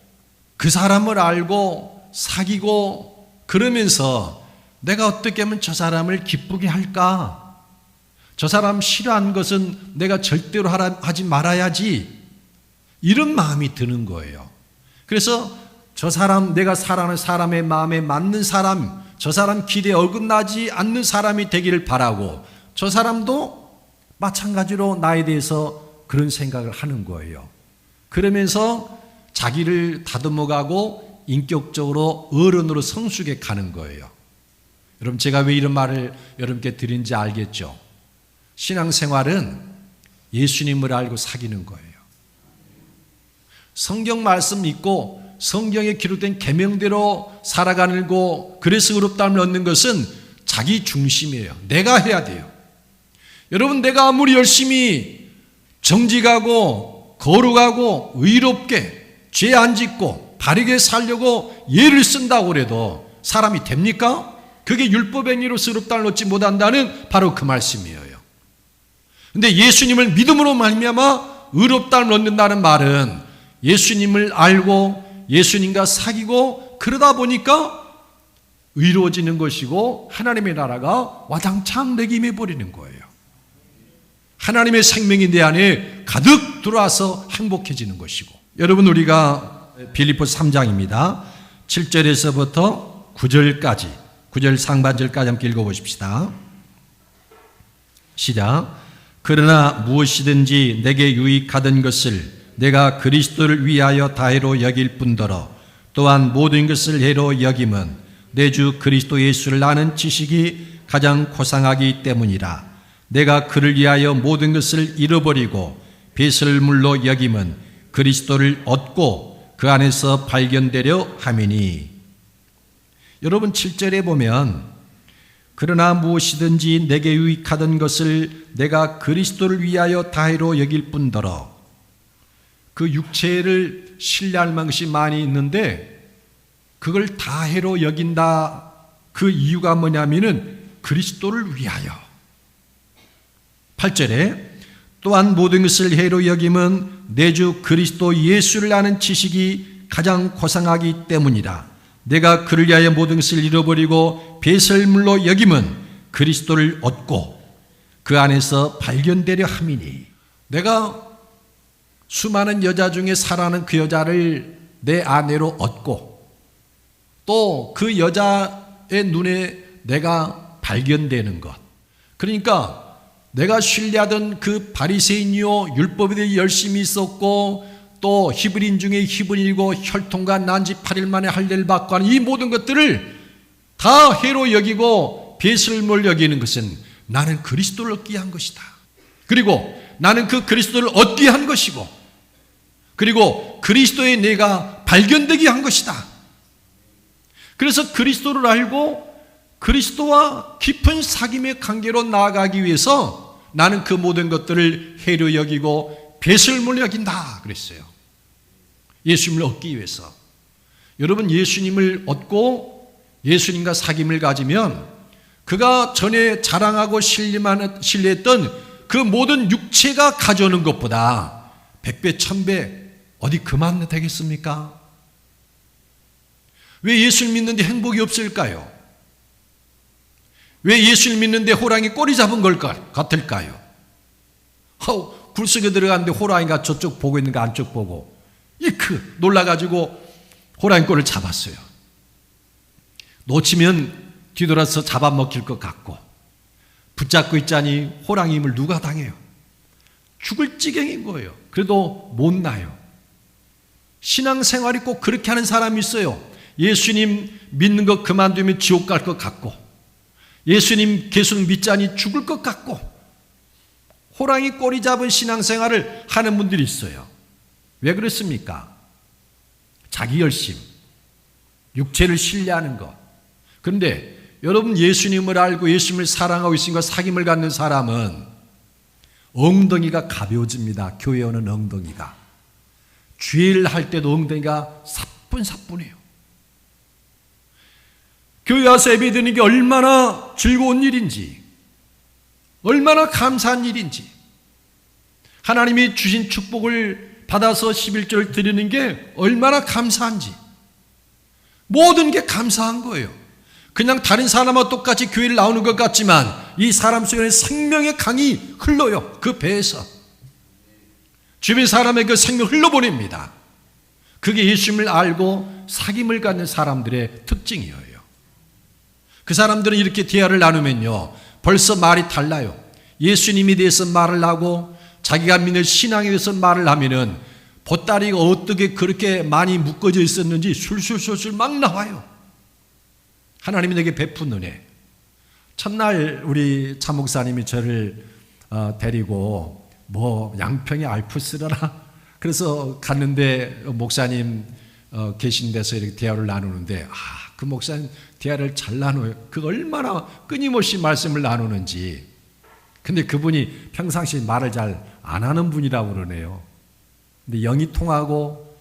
그 사람을 알고 사귀고 그러면서 내가 어떻게 하면 저 사람을 기쁘게 할까? 저 사람 싫어하는 것은 내가 절대로 하지 말아야지. 이런 마음이 드는 거예요. 그래서 저 사람, 내가 사랑하는 사람의 마음에 맞는 사람, 저 사람 기대에 어긋나지 않는 사람이 되기를 바라고 저 사람도 마찬가지로 나에 대해서 그런 생각을 하는 거예요. 그러면서 자기를 다듬어가고 인격적으로 어른으로 성숙해 가는 거예요. 여러분 제가 왜 이런 말을 여러분께 드린지 알겠죠? 신앙생활은 예수님을 알고 사귀는 거예요. 성경 말씀 읽고 성경에 기록된 계명대로 살아가는 거 그래서 의롭다함을 얻는 것은 자기 중심이에요. 내가 해야 돼요. 여러분 내가 아무리 열심히 정직하고 거룩하고 의롭게 죄 안 짓고 바르게 살려고 예를 쓴다고 해도 사람이 됩니까? 그게 율법의 행위로서 의롭다함을 얻지 못한다는 바로 그 말씀이에요. 근데 예수님을 믿음으로 말미암아 의롭다함을 얻는다는 말은 예수님을 알고 예수님과 사귀고 그러다 보니까 의로워지는 것이고 하나님의 나라가 와장창 내게 임해버리는 거예요. 하나님의 생명이 내 안에 가득 들어와서 행복해지는 것이고. 여러분 우리가 빌립보서 3장입니다. 7절에서부터 9절까지 9절 상반절까지 함께 읽어보십시다. 시작. 그러나 무엇이든지 내게 유익하던 것을 내가 그리스도를 위하여 다해로 여길 뿐더러 또한 모든 것을 해로 여김은 내 주 그리스도 예수를 아는 지식이 가장 고상하기 때문이라. 내가 그를 위하여 모든 것을 잃어버리고 배설물로 여김은 그리스도를 얻고 그 안에서 발견되려 함이니. 여러분 7절에 보면 그러나 무엇이든지 내게 유익하던 것을 내가 그리스도를 위하여 다해로 여길 뿐더러, 그 육체를 신뢰할 만큼이 많이 있는데 그걸 다해로 여긴다. 그 이유가 뭐냐면은 그리스도를 위하여. 8절에 또한 모든 것을 해로 여김은 내 주 그리스도 예수를 아는 지식이 가장 고상하기 때문이라. 내가 그를 위하여 모든 것을 잃어버리고 배설물로 여김은 그리스도를 얻고 그 안에서 발견되려 함이니. 내가 수많은 여자 중에 사랑하는 그 여자를 내 아내로 얻고 또 그 여자의 눈에 내가 발견되는 것. 그러니까 내가 신뢰하던 그 바리새인이요 율법에 대해 열심히 있었고 또 히브리인 중에 히브리이고 혈통과 난지 8일 만에 할례를 받고 하는 이 모든 것들을 다 해로 여기고 배설물 여기는 것은 나는 그리스도를 얻기 위한 것이다. 그리고 나는 그 그리스도를 얻기 위한 것이고 그리고 그리스도의 내가 발견되게 한 것이다. 그래서 그리스도를 알고 그리스도와 깊은 사귐의 관계로 나아가기 위해서 나는 그 모든 것들을 해로 여기고 배설물 여긴다 그랬어요. 예수님을 얻기 위해서. 여러분, 예수님을 얻고 예수님과 사귐을 가지면 그가 전에 자랑하고 신뢰했던 그 모든 육체가 가져오는 것보다 100배, 1000배 어디 그만 되겠습니까? 왜 예수를 믿는데 행복이 없을까요? 왜 예수를 믿는데 호랑이 꼬리 잡은 걸 같을까요? 굴 속에 들어갔는데 호랑이가 저쪽 보고 있는 거 안쪽 보고 이크 놀라가지고 호랑이 꼬리를 잡았어요. 놓치면 뒤돌아서 잡아먹힐 것 같고 붙잡고 있자니 호랑이 힘을 누가 당해요? 죽을 지경인 거예요. 그래도 못 나요. 신앙생활이 꼭 그렇게 하는 사람이 있어요. 예수님 믿는 거 그만두면 지옥 갈 것 같고 예수님 계속 믿자니 죽을 것 같고 호랑이 꼬리 잡은 신앙생활을 하는 분들이 있어요. 왜 그렇습니까? 자기 열심, 육체를 신뢰하는 것. 그런데 여러분, 예수님을 알고 예수님을 사랑하고 예수님과 사귐을 갖는 사람은 엉덩이가 가벼워집니다. 교회 오는 엉덩이가. 주일 할 때도 엉덩이가 사뿐사뿐해요. 교회 와서 예배드리는 게 얼마나 즐거운 일인지, 얼마나 감사한 일인지, 하나님이 주신 축복을 받아서 11조를 드리는 게 얼마나 감사한지, 모든 게 감사한 거예요. 그냥 다른 사람과 똑같이 교회를 나오는 것 같지만 이 사람 속에는 생명의 강이 흘러요. 그 배에서 주변 사람의 그 생명을 흘러보냅니다. 그게 예수님을 알고 사귐을 갖는 사람들의 특징이에요. 그 사람들은 이렇게 대화를 나누면요, 벌써 말이 달라요. 예수님에 대해서 말을 하고 자기가 믿는 신앙에 대해서 말을 하면은 보따리가 어떻게 그렇게 많이 묶어져 있었는지 술술술술 막 나와요. 하나님이 내게 베푼 은혜. 첫날 우리 차 목사님이 저를 데리고 양평에 알프스라나 그래서 갔는데 목사님 계신 데서 이렇게 대화를 나누는데 그 목사님 대화를 잘 나눠요. 그 얼마나 끊임없이 말씀을 나누는지. 근데 그분이 평상시에 말을 잘 안 하는 분이라고 그러네요. 근데 영이 통하고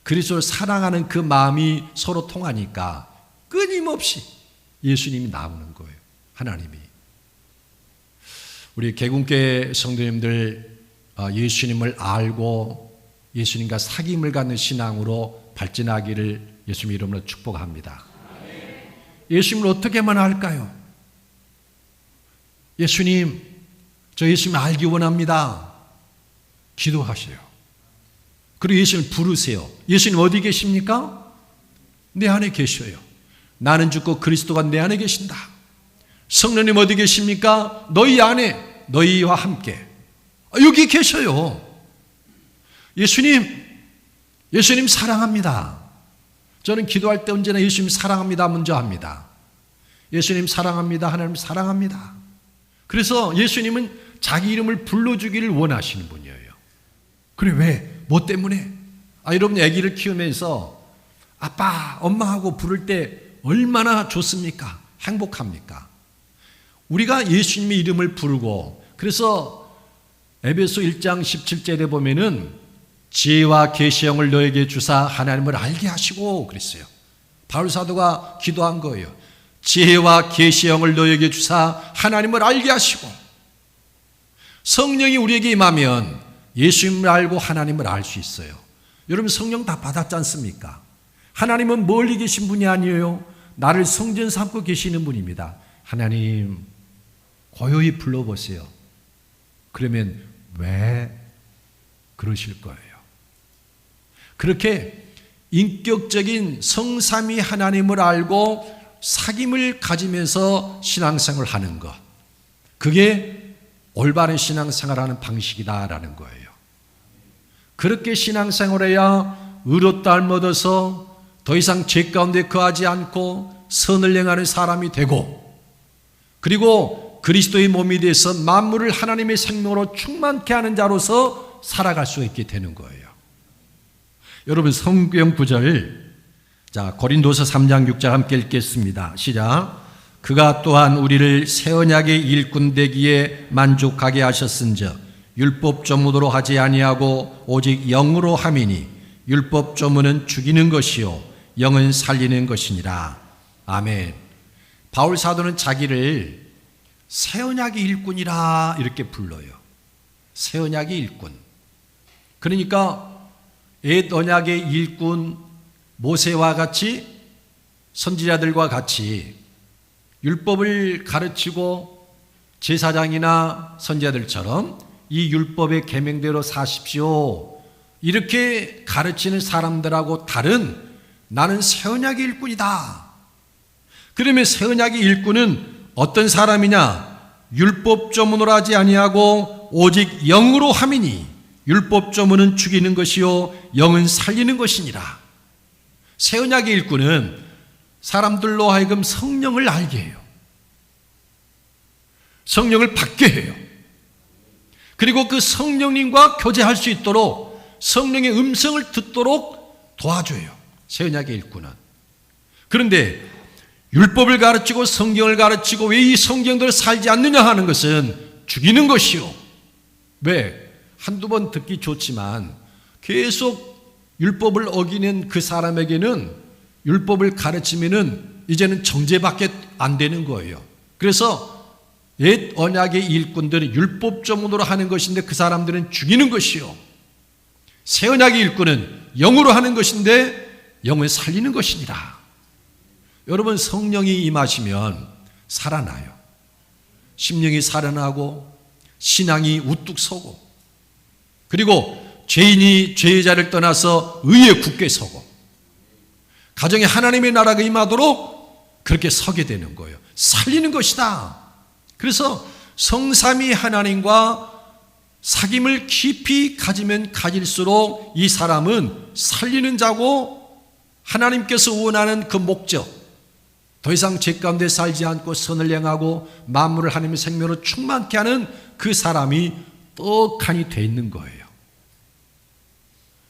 그리스도를 사랑하는 그 마음이 서로 통하니까 끊임없이 예수님이 나오는 거예요. 하나님이. 우리 개군교 성도님들 예수님을 알고 예수님과 사귐을 갖는 신앙으로 발전하기를 예수님 이름으로 축복합니다. 예수님을 어떻게만 할까요? 예수님, 저 예수님 알기 원합니다. 기도하세요. 그리고 예수님을 부르세요. 예수님 어디 계십니까? 내 안에 계셔요. 나는 죽고 그리스도가 내 안에 계신다. 성령님 어디 계십니까? 너희 안에, 너희와 함께. 여기 계셔요. 예수님 사랑합니다. 저는 기도할 때 언제나 예수님 사랑합니다 먼저 합니다. 예수님 사랑합니다. 하나님 사랑합니다. 그래서 예수님은 자기 이름을 불러주기를 원하시는 분이에요. 그래, 왜? 뭐 때문에? 여러분 아기를 키우면서 아빠, 엄마하고 부를 때 얼마나 좋습니까? 행복합니까? 우리가 예수님의 이름을 부르고, 그래서 에베소 1장 17절에 보면은 지혜와 계시형을 너에게 주사 하나님을 알게 하시고 그랬어요. 바울 사도가 기도한 거예요. 지혜와 계시형을 너에게 주사 하나님을 알게 하시고. 성령이 우리에게 임하면 예수님을 알고 하나님을 알 수 있어요. 여러분 성령 다 받았지 않습니까? 하나님은 멀리 계신 분이 아니에요. 나를 성전 삼고 계시는 분입니다. 하나님 고요히 불러보세요. 그러면 왜 그러실 거예요? 그렇게 인격적인 성삼위 하나님을 알고 사귐을 가지면서 신앙생활을 하는 것, 그게 올바른 신앙생활하는 방식이다라는 거예요. 그렇게 신앙생활해야 의롭다함을 얻어서 더 이상 죄 가운데 거하지 않고 선을 행하는 사람이 되고, 그리고 그리스도의 몸이 돼서 만물을 하나님의 생명으로 충만케 하는 자로서 살아갈 수 있게 되는 거예요. 여러분, 성경 구절, 자, 고린도서 3장 6절 함께 읽겠습니다. 시작. 그가 또한 우리를 새 언약의 일꾼 되기에 만족하게 하셨은즉 율법 조문으로 하지 아니하고 오직 영으로 함이니 율법 조문은 죽이는 것이요 영은 살리는 것이니라. 아멘. 바울 사도는 자기를 새 언약의 일꾼이라 이렇게 불러요. 새 언약의 일꾼. 그러니까 옛 언약의 일꾼 모세와 같이, 선지자들과 같이 율법을 가르치고 제사장이나 선지자들처럼 이 율법의 계명대로 사십시오, 이렇게 가르치는 사람들하고 다른 나는 새 언약의 일꾼이다. 그러면 새 언약의 일꾼은 어떤 사람이냐? 율법 조문으로 하지 아니하고 오직 영으로 함이니 율법 조문은 죽이는 것이요 영은 살리는 것이니라. 새 언약의 일꾼은 사람들로 하여금 성령을 알게 해요. 성령을 받게 해요. 그리고 그 성령님과 교제할 수 있도록 성령의 음성을 듣도록 도와줘요. 새 언약의 일꾼은. 그런데 율법을 가르치고 성경을 가르치고 왜 이 성경대로 살지 않느냐 하는 것은 죽이는 것이요. 왜? 한두 번 듣기 좋지만 계속 율법을 어기는 그 사람에게는 율법을 가르치면은 이제는 정죄밖에 안 되는 거예요. 그래서 옛 언약의 일꾼들은 율법 조문으로 하는 것인데 그 사람들은 죽이는 것이요. 새 언약의 일꾼은 영으로 하는 것인데 영을 살리는 것이니라. 여러분, 성령이 임하시면 살아나요. 심령이 살아나고 신앙이 우뚝 서고, 그리고 죄인이 죄의 자를 떠나서 의에 굳게 서고 가정에 하나님의 나라가 임하도록 그렇게 서게 되는 거예요. 살리는 것이다. 그래서 성삼위 하나님과 사귐을 깊이 가지면 가질수록 이 사람은 살리는 자고 하나님께서 원하는 그 목적, 더 이상 죄 가운데 살지 않고 선을 행하고 만물을 하나님의 생명으로 충만케 하는 그 사람이 떡하니 돼 있는 거예요.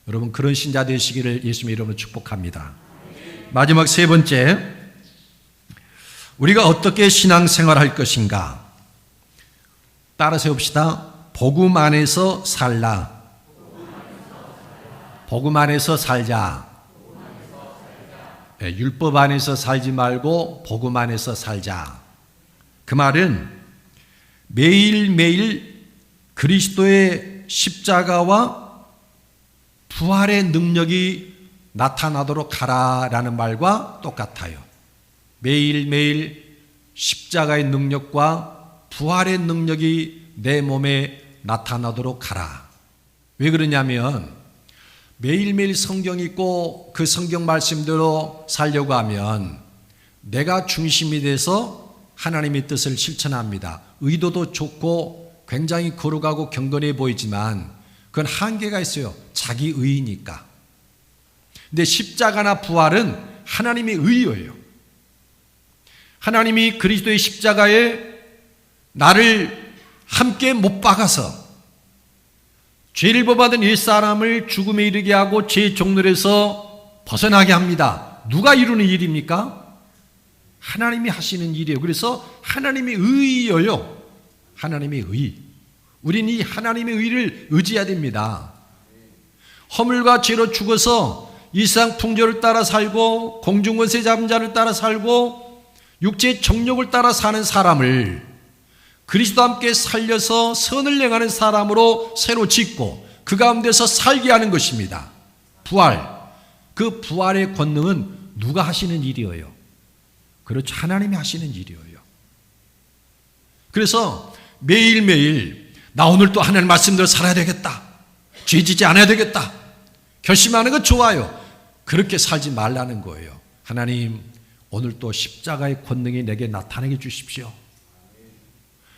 여러분, 그런 신자 되시기를 예수님의 이름으로 축복합니다. 마지막 세 번째, 우리가 어떻게 신앙생활할 것인가? 따라서 해봅시다. 복음 안에서 살라. 복음 안에서 살자. 네, 율법 안에서 살지 말고 복음 안에서 살자. 그 말은 매일매일 그리스도의 십자가와 부활의 능력이 나타나도록 하라라는 말과 똑같아요. 매일매일 십자가의 능력과 부활의 능력이 내 몸에 나타나도록 하라. 왜 그러냐면 매일매일 성경 읽고 그 성경 말씀대로 살려고 하면 내가 중심이 돼서 하나님의 뜻을 실천합니다. 의도도 좋고 굉장히 거룩하고 경건해 보이지만 그건 한계가 있어요. 자기 의니까. 근데 십자가나 부활은 하나님의 의예요. 하나님이 그리스도의 십자가에 나를 함께 못 박아서 죄를 범하던 옛사람을 죽음에 이르게 하고 죄의 종놀에서 벗어나게 합니다. 누가 이루는 일입니까? 하나님이 하시는 일이에요. 그래서 하나님의 의예요. 하나님의 의. 우리는 이 하나님의 의를 의지해야 됩니다. 허물과 죄로 죽어서 이 세상 풍조를 따라 살고 공중권세 잡은 자를 따라 살고 육체의 정욕을 따라 사는 사람을 그리스도와 함께 살려서 선을 행하는 사람으로 새로 짓고 그 가운데서 살게 하는 것입니다. 부활. 그 부활의 권능은 누가 하시는 일이에요? 그렇죠. 하나님이 하시는 일이에요. 그래서 매일매일 나 오늘 또 하나님 말씀대로 살아야 되겠다. 죄 짓지 않아야 되겠다. 결심하는 거 좋아요. 그렇게 살지 말라는 거예요. 하나님, 오늘 또 십자가의 권능이 내게 나타내게 주십시오.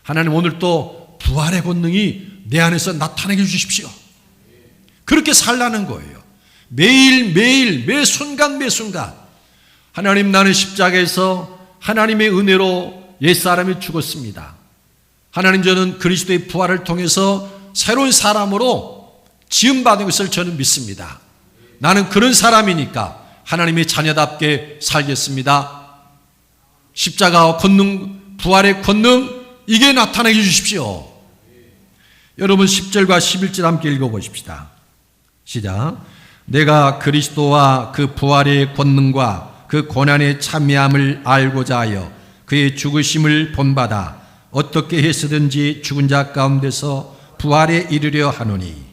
하나님, 오늘 또 부활의 권능이 내 안에서 나타내게 주십시오. 그렇게 살라는 거예요. 매일매일 매 순간 하나님, 나는 십자가에서 하나님의 은혜로 옛사람이 죽었습니다. 하나님, 저는 그리스도의 부활을 통해서 새로운 사람으로 지음받은 것을 저는 믿습니다. 나는 그런 사람이니까 하나님의 자녀답게 살겠습니다. 십자가와 권능, 부활의 권능, 이게 나타나게 해주십시오. 여러분 10절과 11절 함께 읽어보십시다. 시작. 내가 그리스도와 그 부활의 권능과 그 고난의 참여함을 알고자 하여 그의 죽으심을 본받아 어떻게 해서든지 죽은 자 가운데서 부활에 이르려 하노니.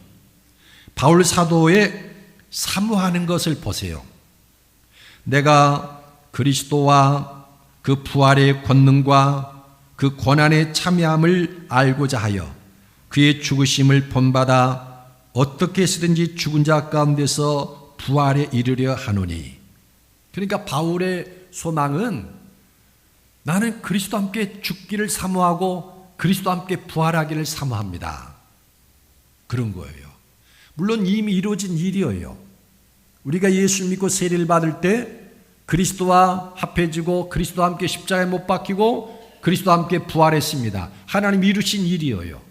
바울 사도의 사모하는 것을 보세요. 내가 그리스도와 그 부활의 권능과 그 고난의 참여함을 알고자 하여 그의 죽으심을 본받아 어떻게 해서든지 죽은 자 가운데서 부활에 이르려 하노니. 그러니까 바울의 소망은 나는 그리스도와 함께 죽기를 사모하고 그리스도와 함께 부활하기를 사모합니다. 그런 거예요. 물론 이미 이루어진 일이에요. 우리가 예수 믿고 세례를 받을 때 그리스도와 합해지고 그리스도와 함께 십자가에 못 박히고 그리스도와 함께 부활했습니다. 하나님이 이루신 일이에요.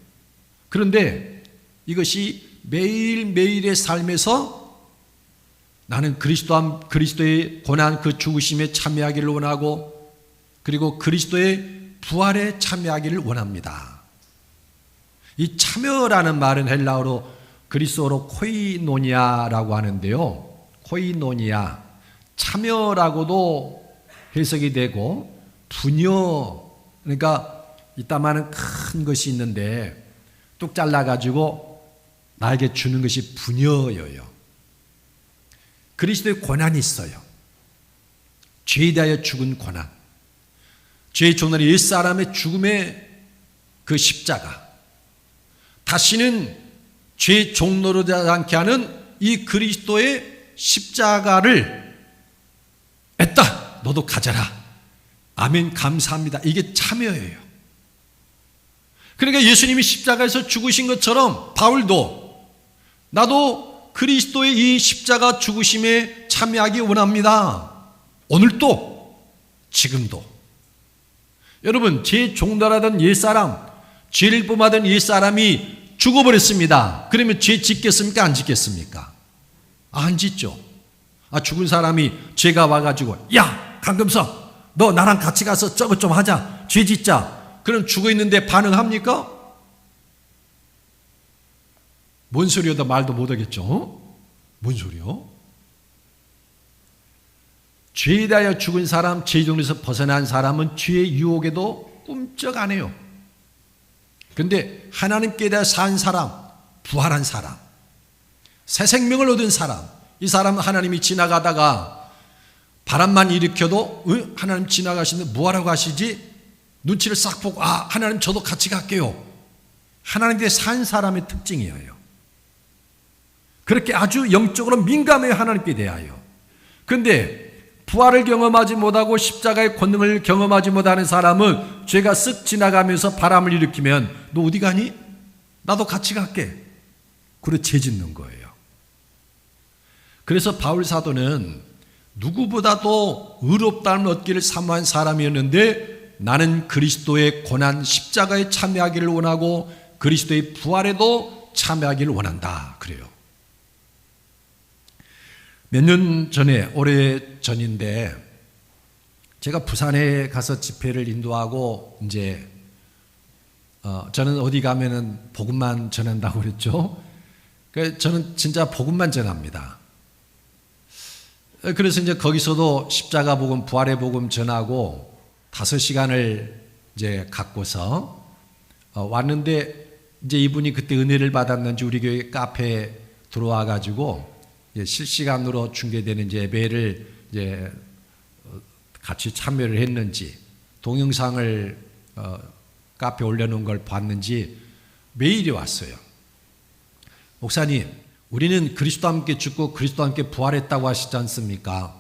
그런데 이것이 매일매일의 삶에서 나는 그리스도의 고난 그 죽으심에 참여하기를 원하고 그리고 그리스도의 부활에 참여하기를 원합니다. 이 참여라는 말은 헬라어로 그리스어로 코이노니아라고 하는데요. 코이노니아, 참여라고도 해석이 되고 분여, 그러니까 이따만한 큰 것이 있는데 뚝 잘라가지고 나에게 주는 것이 분여예요. 그리스도의 고난이 있어요. 죄에 대하여 죽은 고난, 죄의 종로는 옛사람의 죽음의 그 십자가, 다시는 죄의 종로로 되지 않게 하는 이 그리스도의 십자가를 했다, 너도 가져라. 아멘, 감사합니다. 이게 참여예요. 그러니까 예수님이 십자가에서 죽으신 것처럼 바울도 나도 그리스도의 이 십자가 죽으심에 참여하기 원합니다. 오늘도, 지금도. 여러분, 제 종달하던 옛사람, 죄를 범하던 옛사람이 죽어버렸습니다. 그러면 죄 짓겠습니까? 안 짓겠습니까? 안 짓죠. 죽은 사람이 죄가 와가지고 야, 강금석, 너 나랑 같이 가서 저것 좀 하자, 죄 짓자. 그럼 죽어있는데 반응합니까? 뭔 소리여도 말도 못하겠죠. 뭔 소리요? 죄에 대하여 죽은 사람, 죄의 종에서 벗어난 사람은 죄의 유혹에도 꿈쩍 안 해요. 그런데 하나님께 대하여 산 사람, 부활한 사람, 새 생명을 얻은 사람, 이 사람은 하나님이 지나가다가 바람만 일으켜도 하나님 지나가시는데 뭐하라고 하시지? 눈치를 싹 보고 하나님 저도 같이 갈게요. 하나님께 산 사람의 특징이에요. 그렇게 아주 영적으로 민감해요, 하나님께 대하여. 그런데 부활을 경험하지 못하고 십자가의 권능을 경험하지 못하는 사람은 죄가 쓱 지나가면서 바람을 일으키면 너 어디 가니? 나도 같이 갈게. 그래 죄 짓는 거예요. 그래서 바울 사도는 누구보다도 의롭다는 얻기를 사모한 사람이었는데 나는 그리스도의 고난 십자가에 참여하기를 원하고 그리스도의 부활에도 참여하기를 원한다. 그래요. 몇 년 전에, 오래 전인데 제가 부산에 가서 집회를 인도하고 이제 저는 어디 가면은 복음만 전한다고 그랬죠. 그래서 저는 진짜 복음만 전합니다. 그래서 이제 거기서도 십자가 복음, 부활의 복음 전하고 5시간을 이제 갖고서 왔는데 이제 이분이 그때 은혜를 받았는지 우리 교회 카페에 들어와 가지고 실시간으로 중계되는 이제 예배를 이제 같이 참여를 했는지 동영상을 카페에 올려놓은 걸 봤는지 메일이 왔어요. 목사님, 우리는 그리스도와 함께 죽고 그리스도와 함께 부활했다고 하시지 않습니까?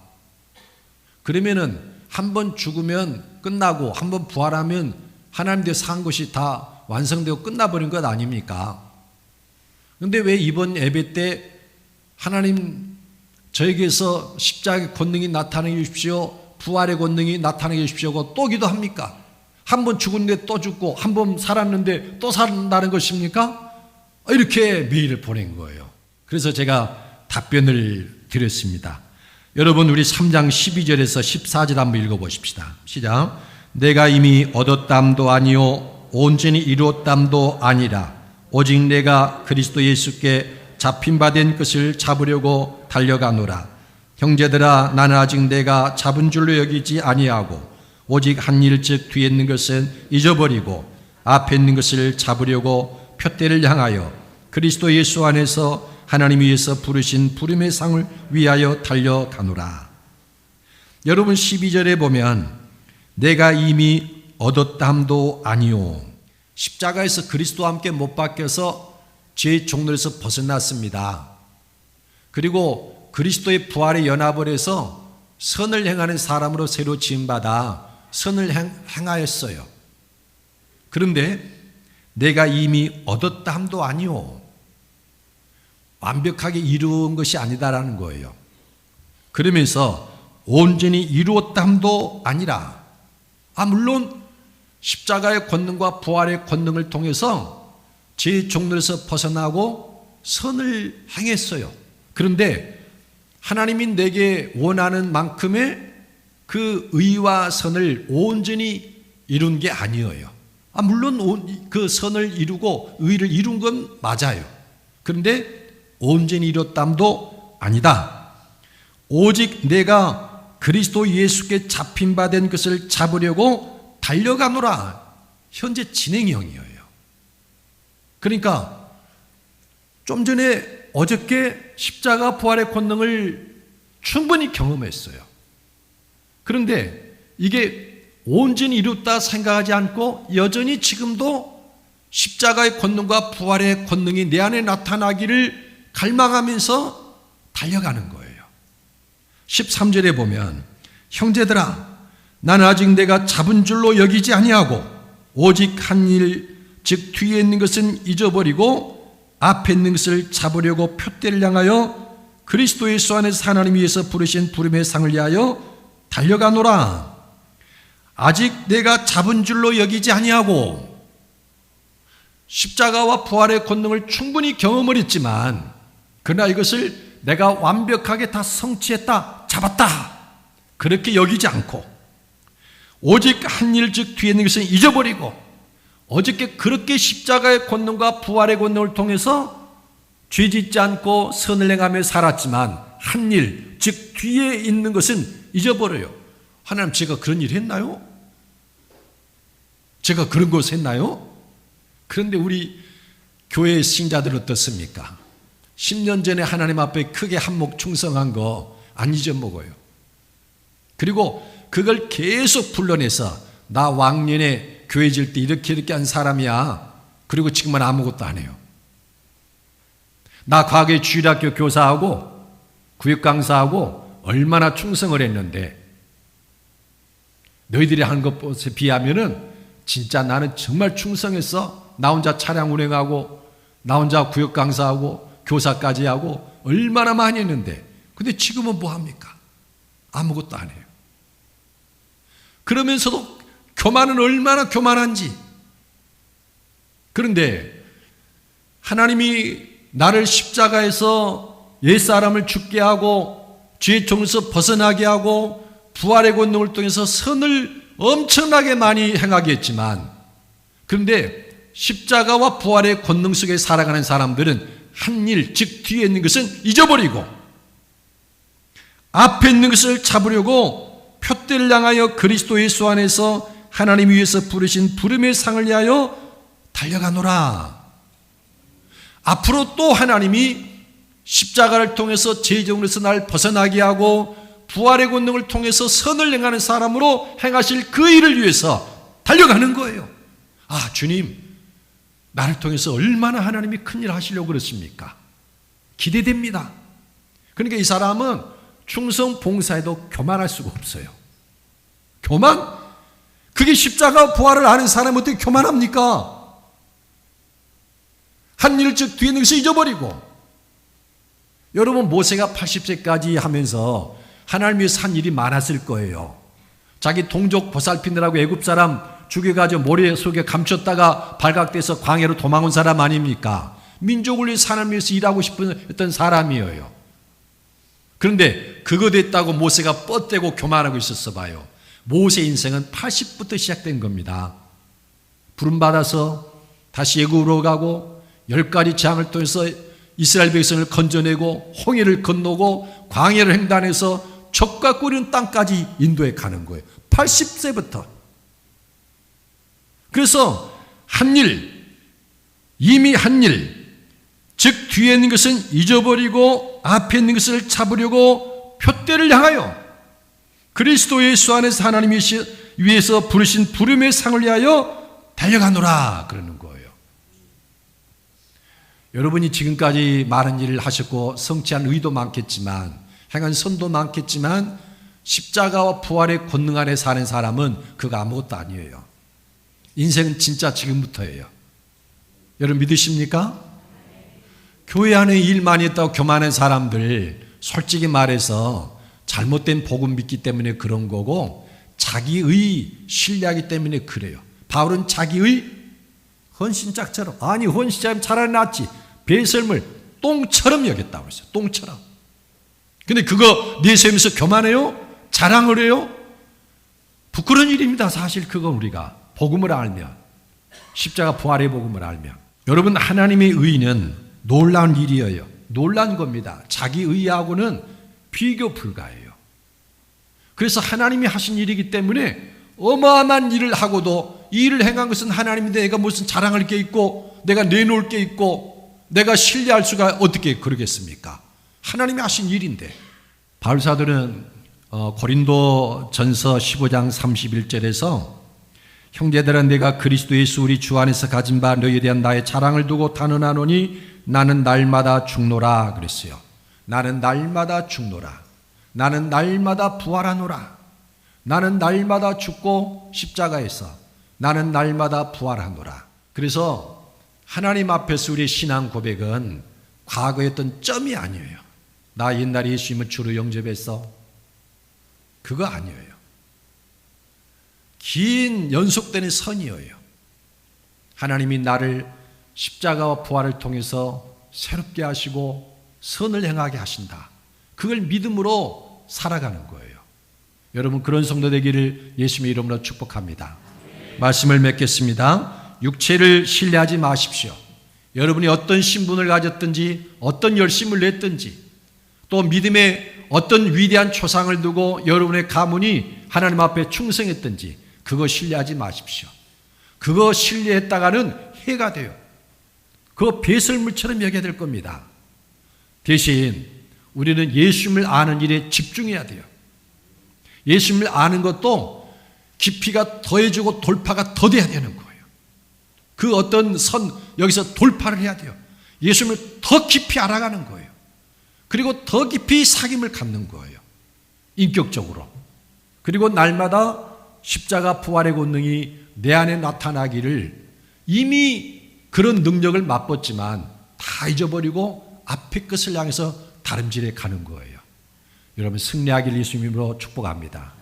그러면은 한 번 죽으면 끝나고 한 번 부활하면 하나님 뒤에 산 것이 다 완성되고 끝나버린 것 아닙니까? 그런데 왜 이번 예배 때 하나님 저에게서 십자가의 권능이 나타나게 해주십시오, 부활의 권능이 나타나게 해주십시오 또 기도합니까? 한 번 죽었는데 또 죽고 한 번 살았는데 또 산다는 것입니까? 이렇게 메일을 보낸 거예요. 그래서 제가 답변을 드렸습니다. 여러분, 우리 3장 12절에서 14절 한번 읽어보십시다. 시작. 내가 이미 얻었담도 아니요 온전히 이루었담도 아니라 오직 내가 그리스도 예수께 잡힌 바 된 것을 잡으려고 달려가노라. 형제들아, 나는 아직 내가 잡은 줄로 여기지 아니하고 오직 한 일 즉 뒤에 있는 것은 잊어버리고 앞에 있는 것을 잡으려고 표대를 향하여 그리스도 예수 안에서 하나님 위에서 부르신 부름의 상을 위하여 달려가노라. 여러분, 12절에 보면 내가 이미 얻었담도 아니요, 십자가에서 그리스도와 함께 못 박혀서 죄의 종로에서 벗어났습니다. 그리고 그리스도의 부활에 연합을 해서 선을 행하는 사람으로 새로 지음받아 선을 행하였어요. 그런데 내가 이미 얻었담도 아니요, 완벽하게 이루은 것이 아니다라는 거예요. 그러면서 온전히 이루었담도 아니라, 물론 십자가의 권능과 부활의 권능을 통해서 죄의 종로에서 벗어나고 선을 행했어요. 그런데 하나님이 내게 원하는 만큼의 그 의와 선을 온전히 이룬 게 아니에요. 물론 그 선을 이루고 의를 이룬 건 맞아요. 그런데 온전히 이뤘담도 아니다. 오직 내가 그리스도 예수께 잡힌 바 된 것을 잡으려고 달려가노라. 현재 진행형이에요. 그러니까 좀 전에 어저께 십자가 부활의 권능을 충분히 경험했어요. 그런데 이게 온전히 이뤘다 생각하지 않고 여전히 지금도 십자가의 권능과 부활의 권능이 내 안에 나타나기를 갈망하면서 달려가는 거예요. 13절에 보면 형제들아, 나는 아직 내가 잡은 줄로 여기지 아니하고 오직 한 일 즉 뒤에 있는 것은 잊어버리고 앞에 있는 것을 잡으려고 표대를 향하여 그리스도 예수 안에서 하나님 위에서 부르신 부름의 상을 위하여 달려가노라. 아직 내가 잡은 줄로 여기지 아니하고, 십자가와 부활의 권능을 충분히 경험을 했지만 그러나 이것을 내가 완벽하게 다 성취했다, 잡았다, 그렇게 여기지 않고 오직 한 일 즉 뒤에 있는 것은 잊어버리고, 어저께 그렇게 십자가의 권능과 부활의 권능을 통해서 죄짓지 않고 선을 행하며 살았지만 한 일 즉 뒤에 있는 것은 잊어버려요. 하나님, 제가 그런 일 했나요? 제가 그런 것을 했나요? 그런데 우리 교회의 신자들 어떻습니까? 10년 전에 하나님 앞에 크게 한몫 충성한 거 안 잊어먹어요. 그리고 그걸 계속 불러내서 나 왕년에 교회 질 때 이렇게 한 사람이야. 그리고 지금은 아무것도 안 해요. 나 과거에 주일학교 교사하고 구역 강사하고 얼마나 충성을 했는데 너희들이 하는 것에 비하면은 진짜 나는 정말 충성했어. 나 혼자 차량 운행하고 나 혼자 구역 강사하고 교사까지 하고 얼마나 많이 했는데, 근데 지금은 뭐 합니까? 아무것도 안 해요. 그러면서도 교만은 얼마나 교만한지. 그런데 하나님이 나를 십자가에서 옛사람을 죽게 하고 죄의 종에서 벗어나게 하고 부활의 권능을 통해서 선을 엄청나게 많이 행하게 했지만, 그런데 십자가와 부활의 권능 속에 살아가는 사람들은 한 일, 즉 뒤에 있는 것은 잊어버리고 앞에 있는 것을 잡으려고 표대를 향하여 그리스도 예수 안에서 하나님 위에서 부르신 부름의 상을 위하여 달려가노라. 앞으로 또 하나님이 십자가를 통해서 죄정으로서 날 벗어나게 하고 부활의 권능을 통해서 선을 행하는 사람으로 행하실 그 일을 위해서 달려가는 거예요. 주님, 나를 통해서 얼마나 하나님이 큰일 하시려고 그랬습니까? 기대됩니다. 그러니까 이 사람은 충성 봉사에도 교만할 수가 없어요. 교만? 그게 십자가 부활을 아는 사람은 어떻게 교만합니까? 한 일을 즉 뒤에 있는 것을 잊어버리고. 여러분, 모세가 80세까지 하면서 하나님 위해서 한 일이 많았을 거예요. 자기 동족 보살피느라고 애굽 사람 죽여가지고 모래 속에 감췄다가 발각돼서 광야로 도망온 사람 아닙니까? 민족을 위해서 하나님 위해서 일하고 싶었던 사람이에요. 그런데 그거 됐다고 모세가 뻗대고 교만하고 있었어 봐요. 모세 인생은 80부터 시작된 겁니다. 부름받아서 다시 애굽으로 가고 10가지 재앙을 통해서 이스라엘 백성을 건져내고 홍해를 건너고 광야를 횡단해서 적과 꿀리는 땅까지 인도에 가는 거예요. 80세부터. 그래서 한 일, 이미 한 일, 즉 뒤에 있는 것은 잊어버리고 앞에 있는 것을 잡으려고 표대를 향하여 그리스도 예수 안에서 하나님 위해서 부르신 부름의 상을 위하여 달려가노라 그러는 거예요. 여러분이 지금까지 많은 일을 하셨고 성취한 의도 많겠지만 행한 선도 많겠지만 십자가와 부활의 권능 안에 사는 사람은 그거 아무것도 아니에요. 인생은 진짜 지금부터예요. 여러분 믿으십니까? 교회 안에 일 많이 했다고 교만한 사람들 솔직히 말해서 잘못된 복음 믿기 때문에 그런 거고 자기의 신뢰하기 때문에 그래요. 바울은 자기의 헌신짝처럼, 아니 헌신자면 차라리 낫지, 배설물 똥처럼 여겼다고 했어요. 똥처럼. 근데 그거 내세우면서 교만해요? 자랑을 해요? 부끄러운 일입니다. 사실 그거 우리가 복음을 알면, 십자가 부활의 복음을 알면. 여러분, 하나님의 의는 놀라운 일이에요. 놀란 겁니다. 자기 의하고는 비교 불가해요. 그래서 하나님이 하신 일이기 때문에 어마어마한 일을 하고도 이 일을 행한 것은 하나님인데 내가 무슨 자랑할 게 있고 내가 내놓을 게 있고 내가 신뢰할 수가 어떻게 그러겠습니까? 하나님이 하신 일인데. 바울 사도는 고린도 전서 15장 31절에서 형제들아 내가 그리스도 예수 우리 주 안에서 가진 바 너희에 대한 나의 자랑을 두고 단언하노니 나는 날마다 죽노라 그랬어요. 나는 날마다 죽노라. 나는 날마다 부활하노라. 나는 날마다 죽고 십자가에서 나는 날마다 부활하노라. 그래서 하나님 앞에서 우리의 신앙 고백은 과거에 어떤 점이 아니에요. 나 옛날에 예수님을 주로 영접했어. 그거 아니에요. 긴 연속되는 선이에요. 하나님이 나를 십자가와 부활을 통해서 새롭게 하시고 선을 행하게 하신다. 그걸 믿음으로 살아가는 거예요. 여러분 그런 성도 되기를 예수님의 이름으로 축복합니다. 말씀을 맺겠습니다. 육체를 신뢰하지 마십시오. 여러분이 어떤 신분을 가졌든지 어떤 열심을 냈든지 또 믿음의 어떤 위대한 초상을 두고 여러분의 가문이 하나님 앞에 충성했든지 그거 신뢰하지 마십시오. 그거 신뢰했다가는 해가 돼요. 그거 배설물처럼 여겨야 될 겁니다. 대신 우리는 예수님을 아는 일에 집중해야 돼요. 예수님을 아는 것도 깊이가 더해지고 돌파가 더 돼야 되는 거예요. 그 어떤 선 여기서 돌파를 해야 돼요. 예수님을 더 깊이 알아가는 거예요. 그리고 더 깊이 사귐을 갖는 거예요. 인격적으로. 그리고 날마다 십자가 부활의 권능이 내 안에 나타나기를 이미 그런 능력을 맛봤지만 다 잊어버리고 앞에 것을 향해서 다름질해 가는 거예요. 여러분 승리하길 예수님으로 축복합니다.